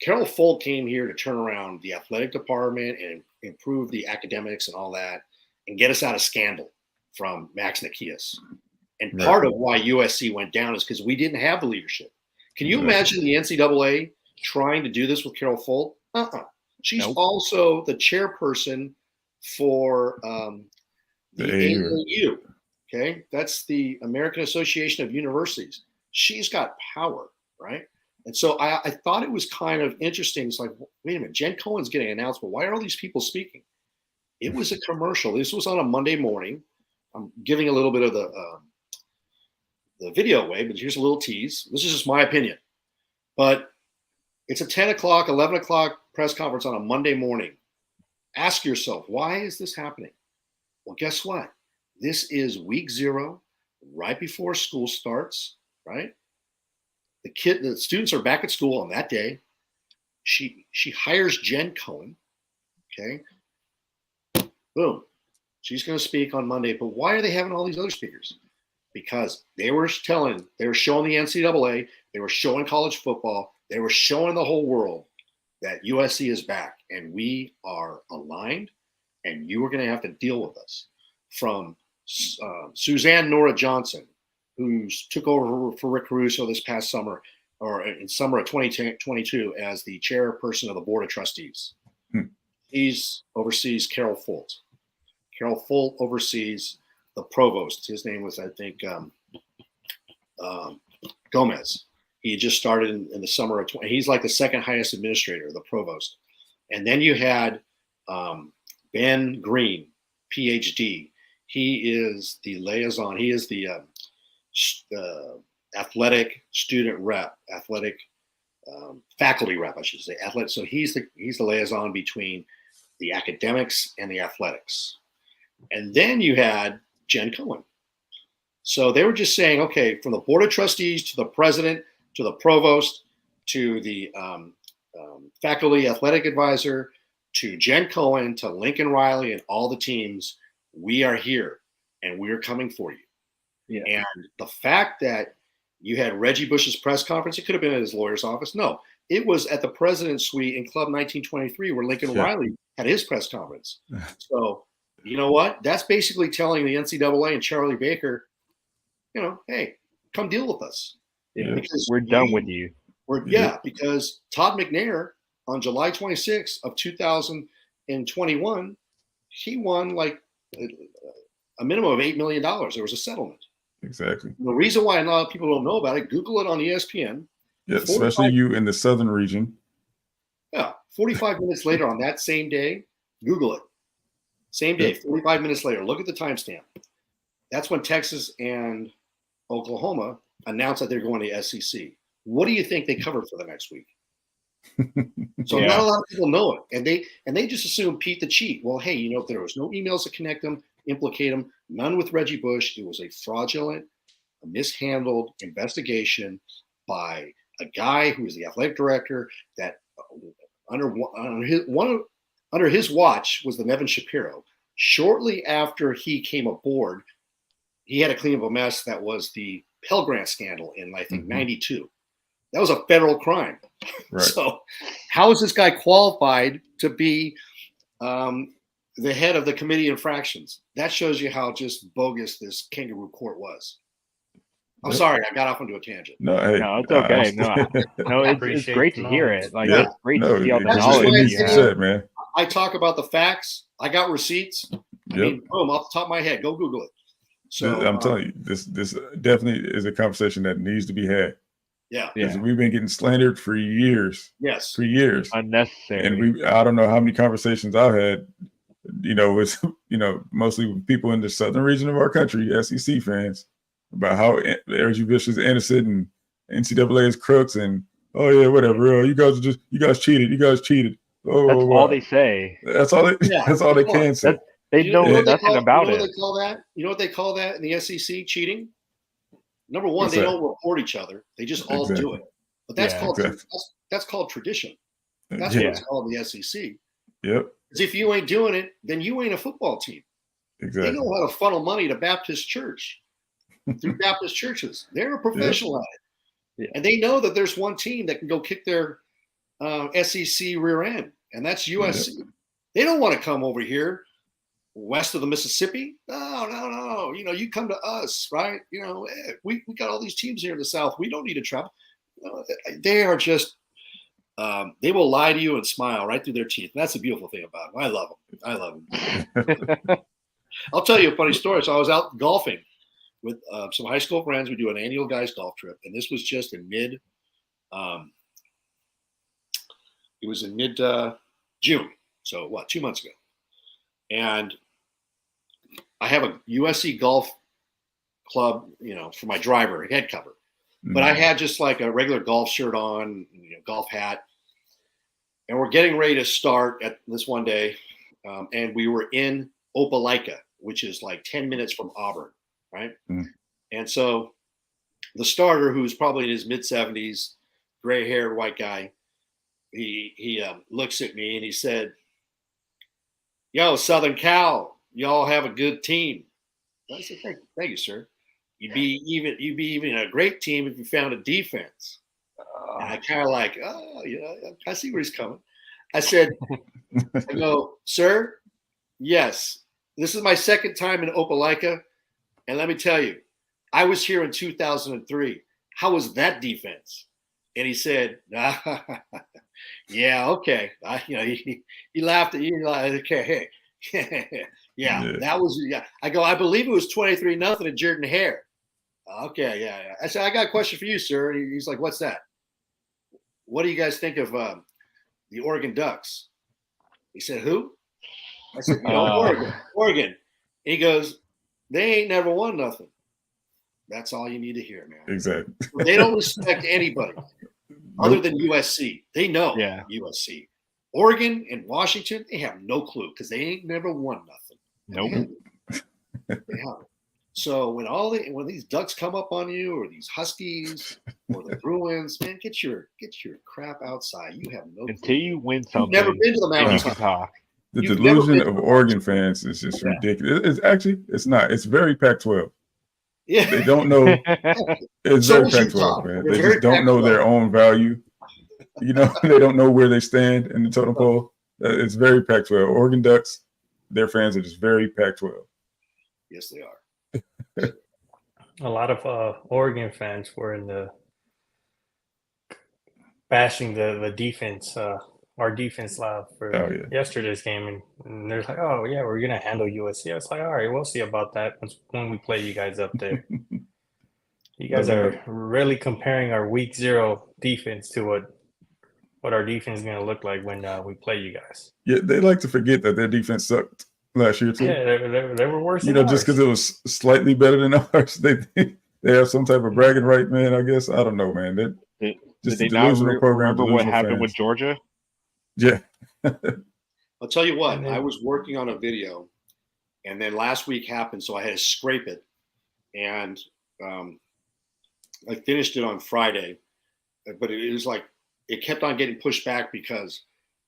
Carol Folt came here to turn around the athletic department and improve the academics and all that and get us out of scandal from Max Nikias. And Right. part of why USC went down is because we didn't have the leadership. Can you Exactly. imagine the NCAA trying to do this with Carol Folt? She's Nope. also the chairperson for the The AU. AAU. Okay, that's the American Association of Universities. She's got power, right? And so I thought it was kind of interesting. It's like, wait a minute, Jen Cohen's getting announced, but why are all these people speaking? It was a commercial. This was on a Monday morning. I'm giving a little bit of the video away, but here's a little tease. This is just my opinion. But it's a 10 o'clock, 11 o'clock press conference on a Monday morning. Ask yourself, why is this happening? Well, guess what? This is week 0, right before school starts, right? The students are back at school on that day. She hires Jen Cohen, okay? Boom. She's going to speak on Monday, but why are they having all these other speakers? Because they were showing the NCAA, they were showing college football, they were showing the whole world that USC is back and we are aligned and you are going to have to deal with us. From Suzanne Nora Johnson, who took over for Rick Caruso this past summer, or in summer of 2022, as the chairperson of the Board of Trustees. He oversees Carol Folt. Carol Folt oversees the provost. His name was, I think, Gomez. He just started in the summer of 20. He's like the second highest administrator, the provost. And then you had Ben Green, PhD. He is the liaison. He is the athletic student rep, athletic faculty rep, I should say. Athletic. So he's the liaison between the academics and the athletics. And then you had Jen Cohen. So they were just saying, okay, from the Board of Trustees to the president to the provost to the faculty athletic advisor to Jen Cohen to Lincoln Riley and all the teams, we are here and we're coming for you. Yeah. And the fact that you had Reggie Bush's press conference, it could have been at his lawyer's office. No, it was at the president's suite in Club 1923 where Lincoln Riley had his press conference. So, you know what? That's basically telling the NCAA and Charlie Baker, hey, come deal with us. Yeah. Because We're done with you. Because Todd McNair on July 26th of 2021, he won like a minimum of $8 million. There was a settlement. Exactly. The reason why a lot of people don't know about it, Google it on ESPN. Yeah, especially you in the southern region. Yeah, 45 minutes later on that same day, Google it. Same day, 45 minutes later. Look at the timestamp. That's when Texas and Oklahoma announced that they're going to SEC. What do you think they covered for the next week? So not a lot of people know it, and they just assume Pete the cheat. Well, hey, there was no emails to connect them, implicate them. None with Reggie Bush. It was a fraudulent, mishandled investigation by a guy who was the athletic director that under his watch was the Nevin Shapiro. Shortly after he came aboard, he had to clean up a mess that was the Pell Grant scandal in, I think, 92. That was a federal crime. Right. So how is this guy qualified to be the head of the committee infractions? That shows you how just bogus this kangaroo court was. I'm sorry, I got off into a tangent. No, hey, No, it's okay. No, it's Appreciate great the to hear knowledge. it. Like, Yeah. it's great No, to see all the it knowledge needs you to be have. said, man. I talk about the facts. I got receipts. I Yep. mean, boom, off the top of my head. Go Google it. So I'm telling you, this definitely is a conversation that needs to be had. Yeah. Because Yeah. we've been getting slandered for years. Yes. For years. Unnecessary. And I don't know how many conversations I've had, with, mostly with people in the southern region of our country, SEC fans, about how Eric Bishop is innocent and NCAA is crooks and, oh yeah, whatever. You guys cheated. You guys cheated. Oh, That's all they say. That's all that's all they can say. They know nothing about it. it. They call that? You know what they call that in the SEC? Cheating. Number one, What's they that? don't report each other. They just all do it. But that's that's called tradition. That's what it's called in the SEC. Yep. Because if you ain't doing it, then you ain't a football team. Exactly. They know how to funnel money to Baptist church through Baptist churches. They're a professional at it. Yeah. And they know that there's one team that can go kick their SEC rear end, and that's USC. Yep. They don't want to come over here west of the Mississippi. No. You come to us, right? We got all these teams here in the South. We don't need to travel. They are just they will lie to you and smile right through their teeth. And that's the beautiful thing about them. I love them. I'll tell you a funny story. So I was out golfing with some high school friends. We do an annual guys golf trip, and this was just in mid June. So 2 months ago. And I have a USC golf club, for my driver head cover. But I had just like a regular golf shirt on, golf hat. And we're getting ready to start at this one day. And we were in Opelika, which is like 10 minutes from Auburn, right? And so the starter, who's probably in his mid-70s, gray-haired white guy, he looks at me and he said, "Yo, Southern Cal, y'all have a good team." I said, "Thank you, sir. You'd be even a great team if you found a defense." And I kind of like, I see where he's coming. I go, "Sir, yes, this is my second time in Opelika, and let me tell you, I was here in 2003. How was that defense?" And he said, "Yeah, okay." He laughed at you, like, "Okay, hey." Yeah, that was. Yeah, I go. I believe it was 23-0 at Jordan Hare. Okay, yeah. I said, "I got a question for you, sir." And he's like, "What's that?" "What do you guys think of the Oregon Ducks?" He said, "Who?" I said, Oregon. He goes, "They ain't never won nothing." That's all you need to hear, man. Exactly. They don't respect anybody other than USC. They know USC. Oregon and Washington, they have no clue because they ain't never won nothing. Nope. They haven't. So when these Ducks come up on you, or these Huskies, or the Bruins, man, get your crap outside. You have no clue. Until you win something. You've never been to the mountain. You can talk. The delusion of Oregon fans is just ridiculous. It's not. It's very Pac-12. Yeah. They don't know. It's So very Pac-12, man. They just don't know their own value. They don't know where they stand in the totem pole. It's very Pac-12. Oregon Ducks, their fans are just very Pac-12. Yes, they are. A lot of Oregon fans were in the bashing the defense, our defense lab for yesterday's game, and they're like, "Oh yeah, we're gonna handle USC." I was like, "All right, we'll see about that when we play you guys up there." You guys are really comparing our week 0 defense to what our defense is gonna look like when we play you guys. Yeah, they like to forget that their defense sucked last year too. Yeah, they were worse. Just because it was slightly better than ours, they have some type of bragging right, man. I guess I don't know, man. Did they not remember what happened with Georgia? Yeah. I'll tell you what. I was working on a video, and then last week happened, so I had to scrape it, and I finished it on Friday, but it was like it kept on getting pushed back because,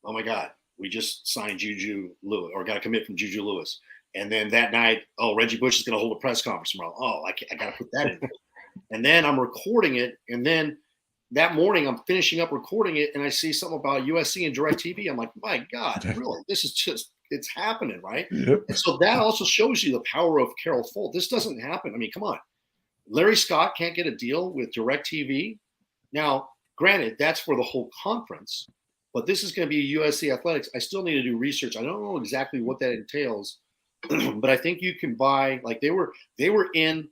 oh my God, we just signed Juju Lewis, or got a commit from Juju Lewis. And then that night, Reggie Bush is going to hold a press conference tomorrow. I got to put that in. And then I'm recording it. And then that morning, I'm finishing up recording it, and I see something about USC and DirecTV. I'm like, my God, really? This is just, it's happening, right? Yep. And so that also shows you the power of Carol Folt. This doesn't happen. I mean, come on. Larry Scott can't get a deal with DirecTV. Now, granted, that's for the whole conference, but this is going to be USC Athletics. I still need to do research. I don't know exactly what that entails, but I think you can buy, like they were in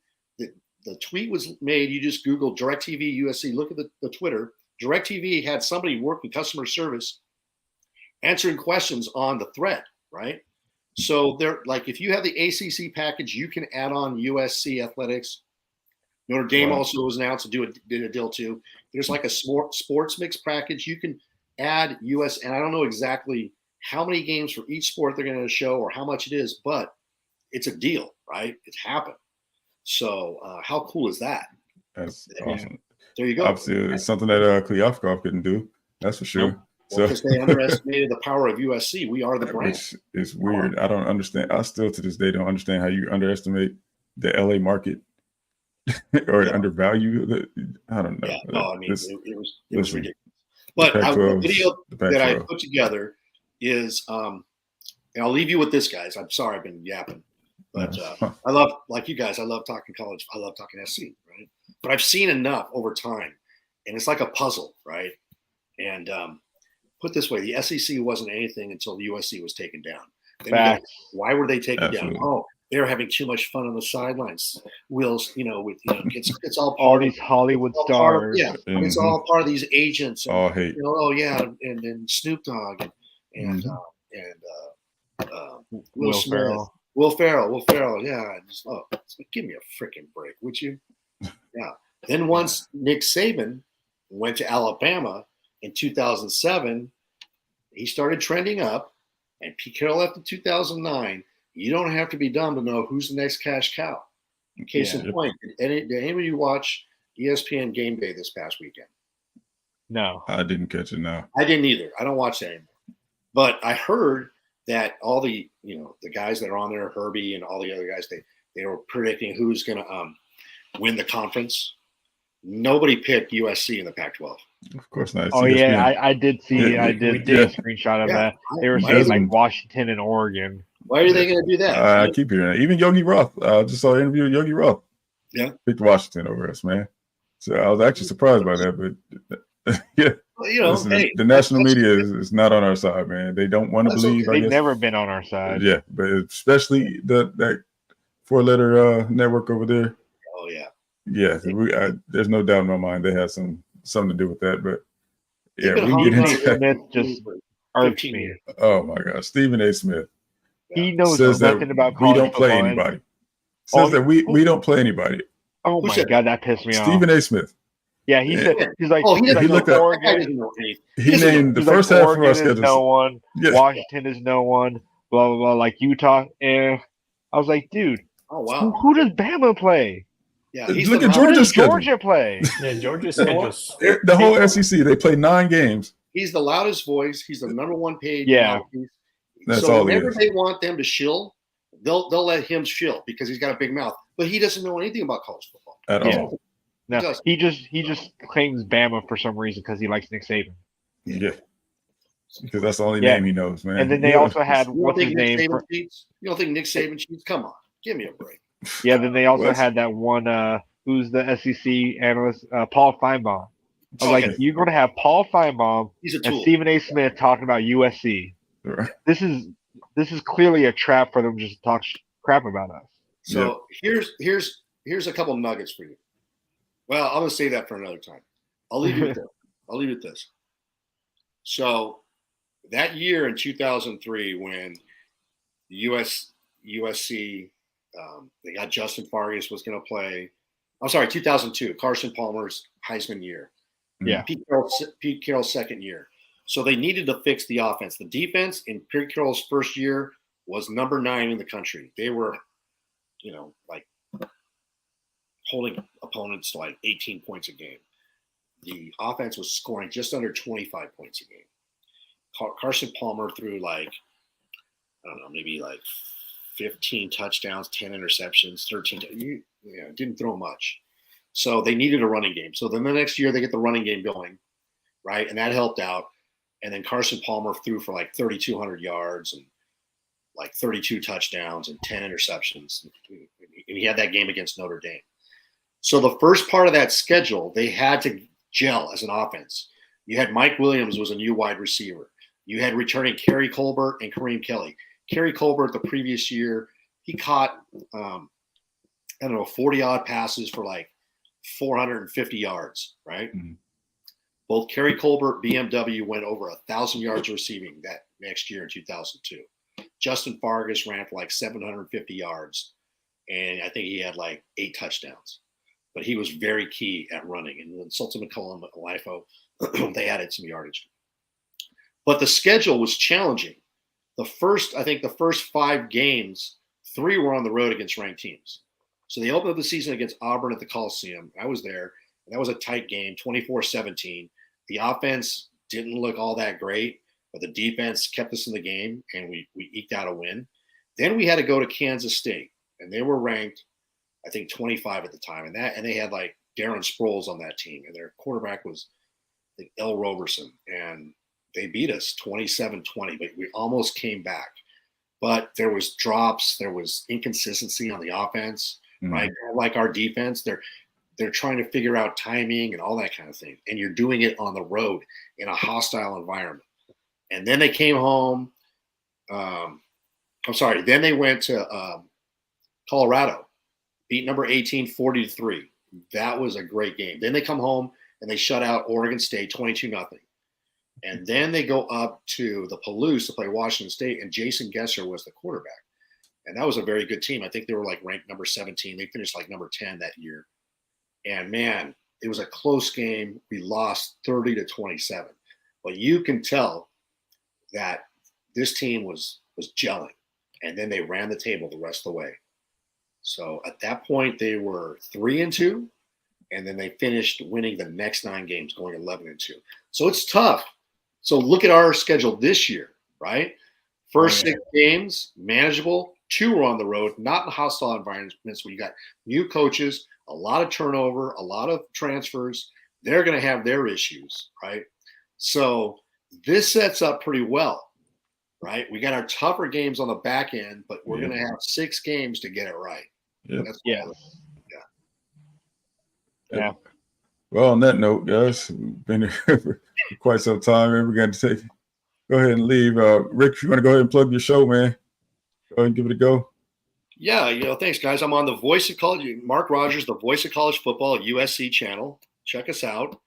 the tweet was made. You just Google DirecTV USC. Look at the Twitter. DirecTV had somebody working customer service, answering questions on the thread, right? So they're like, if you have the ACC package, you can add on USC Athletics. Notre Dame also was announced to did a deal too. There's like a sports mix package. You can add US, and I don't know exactly how many games for each sport they're going to show or how much it is, but it's a deal, right? It's happened. So how cool is that? That's awesome. There you go. Obviously, it's something that Klyavkov couldn't do. That's for sure. Nope. Well, because they underestimated the power of USC. We are the brand. Which is weird. I don't understand. I still to this day don't understand how you underestimate the LA market or undervalue the. I don't know. Yeah, no, I mean, it was ridiculous. But the video that I put together is, and I'll leave you with this, guys. I'm sorry I've been yapping. But I love, like you guys, I love talking college. I love talking SC, right? But I've seen enough over time, and it's like a puzzle, right? And put this way, the SEC wasn't anything until the USC was taken down. Why were they taken down? Oh, they were having too much fun on the sidelines. It's all part all these Hollywood stars. It's all part of these agents. And, all hate. And Snoop Dogg and Will Smith. Will Ferrell, yeah. Give me a freaking break, would you? Yeah. Then once Nick Saban went to Alabama in 2007, he started trending up, and Pete Carroll left in 2009. You don't have to be dumb to know who's the next cash cow. Case in point, did anybody watch ESPN Game Day this past weekend? No. I didn't catch it, no. I didn't either. I don't watch that anymore. But I heard that all the guys that are on there, Herbie and all the other guys, they were predicting who's going to win the conference. Nobody picked USC in the Pac-12. Of course not. Oh yeah, I did see. I did see a screenshot of that. They were saying like Washington and Oregon. Why are they going to do that? I keep hearing that. Even Yogi Roth. I just saw an interview with Yogi Roth. Yeah, picked Washington over us, man. So I was actually surprised by that, but yeah. Well, listen, the national media is not on our side, man. They don't want to believe. They've never been on our side. Yeah, but especially that 4-letter network over there. Oh yeah. Yeah, there's no doubt in my mind they have something to do with that. But yeah, we can get into that. Just irks me. Oh my gosh, Stephen A. Smith. He knows nothing about college. We don't play anybody. Says that we don't play anybody. Oh my God, that pissed me off. Stephen A. Smith. Yeah, he said he's like he looked at Oregon. He named the first half of our schedule. No one. Yeah. Washington is no one. Blah blah blah. Like Utah. I was like, dude. Oh wow. Who does Bama play? Yeah, look at Georgia's schedule. Georgia play. Yeah, Georgia's schedule. The whole SEC. They play 9 games. He's the loudest voice. He's the number one paid. Yeah. That's so all. Whenever they want them to shill, they'll let him shill because he's got a big mouth. But he doesn't know anything about college football at all. No, he just claims Bama for some reason because he likes Nick Saban. Yeah, because that's the only name he knows, man. And then they also had what's his name? You don't think Nick Saban cheats? Come on, give me a break. Yeah, then they also had that one. Who's the SEC analyst? Paul Feinbaum. I was like, you're going to have Paul Feinbaum and Stephen A. Smith talking about USC. Right. This is clearly a trap for them just to talk crap about us. So here's a couple nuggets for you. Well, I'm going to say that for another time. I'll leave you with this. I'll leave you with this. So that year in 2003, when USC, they got Justin Fargas was going to play. I'm sorry, 2002, Carson Palmer's Heisman year. Yeah. Pete Carroll's second year. So they needed to fix the offense. The defense in Pete Carroll's first year was number 9 in the country. They were, like holding opponents to like 18 points a game. The offense was scoring just under 25 points a game. Carson Palmer threw like, I don't know, maybe like 15 touchdowns, 10 interceptions, 13. Didn't throw much. So they needed a running game. So then the next year they get the running game going, right? And that helped out. And then Carson Palmer threw for like 3,200 yards and like 32 touchdowns and 10 interceptions. And he had that game against Notre Dame. So the first part of that schedule, they had to gel as an offense. You had Mike Williams was a new wide receiver. You had returning Kerry Colbert and Kareem Kelly. Kerry Colbert the previous year, he caught, 40-odd passes for like 450 yards, right? Mm-hmm. Both Kerry Colbert, BMW went over 1,000 yards receiving that next year in 2002. Justin Fargas ran for like 750 yards, and I think he had like 8 touchdowns. But he was very key at running. And when Sultan McCollum and LIFO, they added some yardage. But the schedule was challenging. The first 5 games, 3 were on the road against ranked teams. So they opened up the season against Auburn at the Coliseum. I was there. And that was a tight game, 24-17. The offense didn't look all that great, but the defense kept us in the game, and we eked out a win. Then we had to go to Kansas State, and they were ranked, I think, 25 at the time. And they had like Darren Sproles on that team, and their quarterback was, I think, L. Roberson. And they beat us 27-20, but we almost came back. But there was drops, there was inconsistency on the offense, right? Like our defense, they're trying to figure out timing and all that kind of thing. And you're doing it on the road in a hostile environment. And then they came home. Then they went to Colorado, beat number 18, 40-3. That was a great game. Then they come home and they shut out Oregon State 22-0. And then they go up to the Palouse to play Washington State, and Jason Gesser was the quarterback. And that was a very good team. I think they were like ranked number 17. They finished like number 10 that year. And man, it was a close game. We lost 30-27. But you can tell that this team was gelling. And then they ran the table the rest of the way. So at that point, they were 3-2. And then they finished winning the next 9 games, going 11-2. So it's tough. So look at our schedule this year, right? First 6 games, manageable. 2 were on the road, not in hostile environments where you got new coaches, a lot of turnover, a lot of transfers. They're going to have their issues, right? So this sets up pretty well, right? We got our tougher games on the back end, but we're going to have 6 games to get it right. Yep. Yeah. Well, on that note, guys, we've been here for quite some time, and we're going to go ahead and leave. Rick, if you want to go ahead and plug your show, man, go ahead and give it a go. Yeah, thanks, guys. I'm on the Voice of College, Mark Rogers, the Voice of College Football USC channel. Check us out.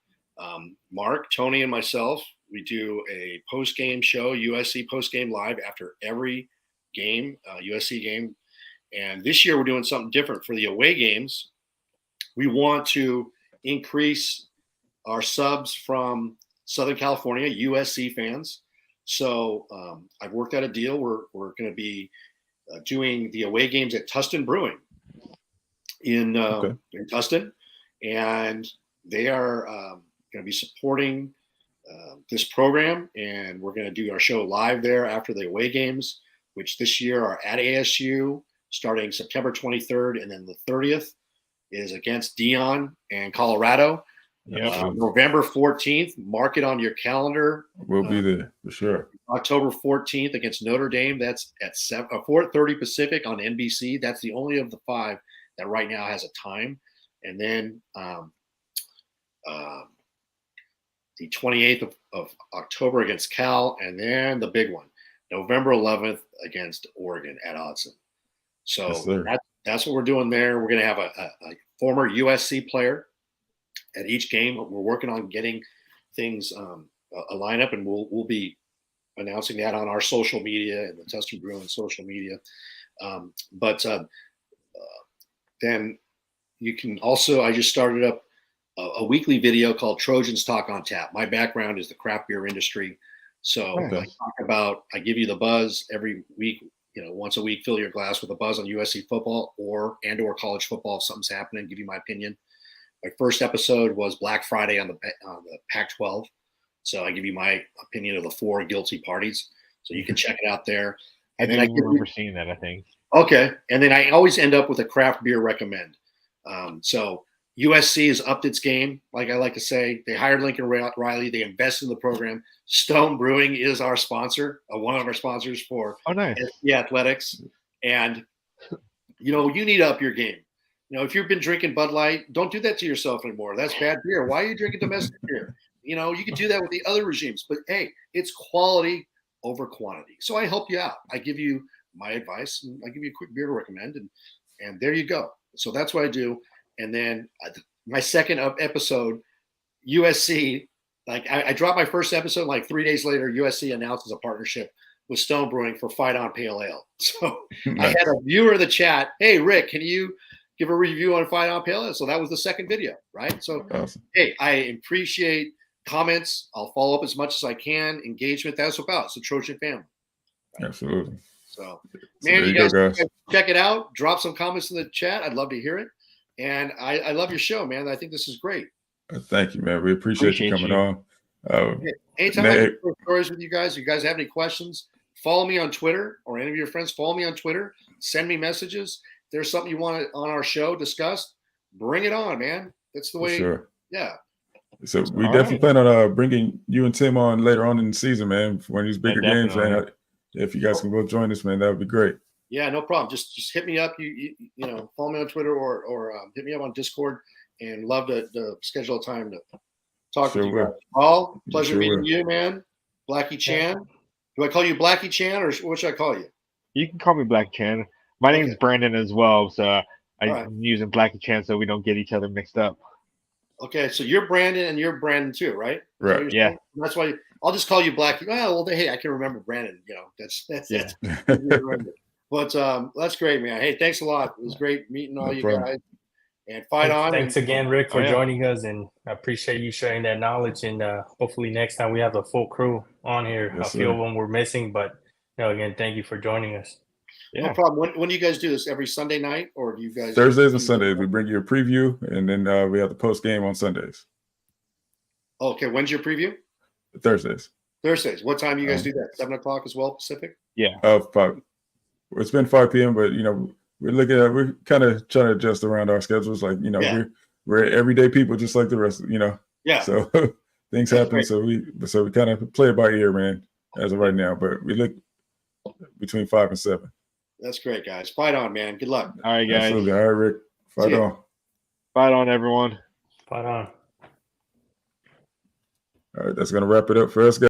Mark, Tony, and myself, we do a post-game show, USC post-game live after every game, USC game. And this year we're doing something different for the away games. We want to increase our subs from Southern California, USC fans. So I've worked out a deal. We're going to be doing the away games at Tustin Brewing in Tustin. And they are going to be supporting this program. And we're going to do our show live there after the away games, which this year are at ASU starting September 23rd. And then the 30th is against Dion and Colorado. November 14th, mark it on your calendar. We'll be there for sure. October 14th against Notre Dame. That's at 4:30 Pacific on NBC. That's the only of the 5 that right now has a time. And then the 28th of October against Cal. And then the big one, November 11th against Oregon at Autzen. So that's what we're doing there. We're going to have a former USC player at each game. We're working on getting things a lineup, and we'll be announcing that on our social media and the Tustin Brewing social media. Then you can also, I just started up a weekly video called Trojans Talk on Tap. My background is the craft beer industry. So I give you the buzz every week. Once a week, fill your glass with a buzz on USC football or college football. If something's happening, give you my opinion. My first episode was Black Friday on the Pac-12. So I give you my opinion of the 4 guilty parties. So you can check it out there. I remember seeing that, I think. Okay. And then I always end up with a craft beer recommend. So USC has upped its game. Like I like to say, they hired Lincoln Riley. They invested in the program. Stone Brewing is our sponsor, one of our sponsors for nice. athletics. And, you need to up your game. If you've been drinking Bud Light, don't do that to yourself anymore. That's bad beer. Why are you drinking domestic beer? You can do that with the other regimes. But, hey, it's quality over quantity. So I help you out. I give you my advice, and I give you a quick beer to recommend, and there you go. So that's what I do. And then my second episode, USC, like I dropped my first episode, like 3 days later, USC announces a partnership with Stone Brewing for Fight On Pale Ale. So I had a viewer in the chat, hey, Rick, can you give a review on Fight On Pale Ale? So that was the second video, right? So, Awesome. Hey, I appreciate comments. I'll follow up as much as I can. Engagement, that's about. It's a Trojan family. Right? Absolutely. So man, you go, guys check it out. Drop some comments in the chat. I'd love to hear it. And I love your show, man. I think this is great. Thank you, man. We appreciate you coming on. Anytime I do stories with you guys have any questions, follow me on Twitter, or any of your friends, follow me on Twitter. Send me messages. If there's something you want on our show discussed, bring it on, man. That's the way. Sure. Yeah. So we definitely plan on bringing you and Tim on later on in the season, man, for one of these bigger games, man. If you guys can both join us, man, that would be great. Yeah, no problem. Just hit me up. You follow me on Twitter or hit me up on Discord, and love to schedule a time to talk with you guys. Paul, pleasure meeting you, man. Blackie Chan. Do I call you Blackie Chan, or what should I call you? You can call me Black Chan. My name's Brandon as well, so I'm using Blackie Chan so we don't get each other mixed up. Okay, so you're Brandon and you're Brandon too, right? Right. Yeah. That's why I'll just call you Blackie. Well, hey, I can remember Brandon. That's yeah. But that's great, man. Hey, thanks a lot. It was great meeting all you guys. And fight on. Thanks again, Rick, for joining us, and I appreciate you sharing that knowledge. And hopefully next time we have a full crew on here. Yes, a few of them we're missing, but again, thank you for joining us. Yeah. No problem. When do you guys do this? Every Sunday night, or do you guys? Thursdays and Sundays. We bring you a preview, and then we have the post game on Sundays. Okay. When's your preview? Thursdays. What time do you guys do that? 7 o'clock as well, Pacific? Yeah. 5. It's been 5 p.m., but we're kind of trying to adjust around our schedules. Like we're everyday people, just like the rest. Yeah. So things happen. Great. So we kind of play it by ear, man, as of right now. But we look between 5 and 7. That's great, guys. Fight on, man. Good luck. All right, guys. Absolutely. All right, Rick. Fight on. Fight on, everyone. Fight on. All right, that's gonna wrap it up for us, guys.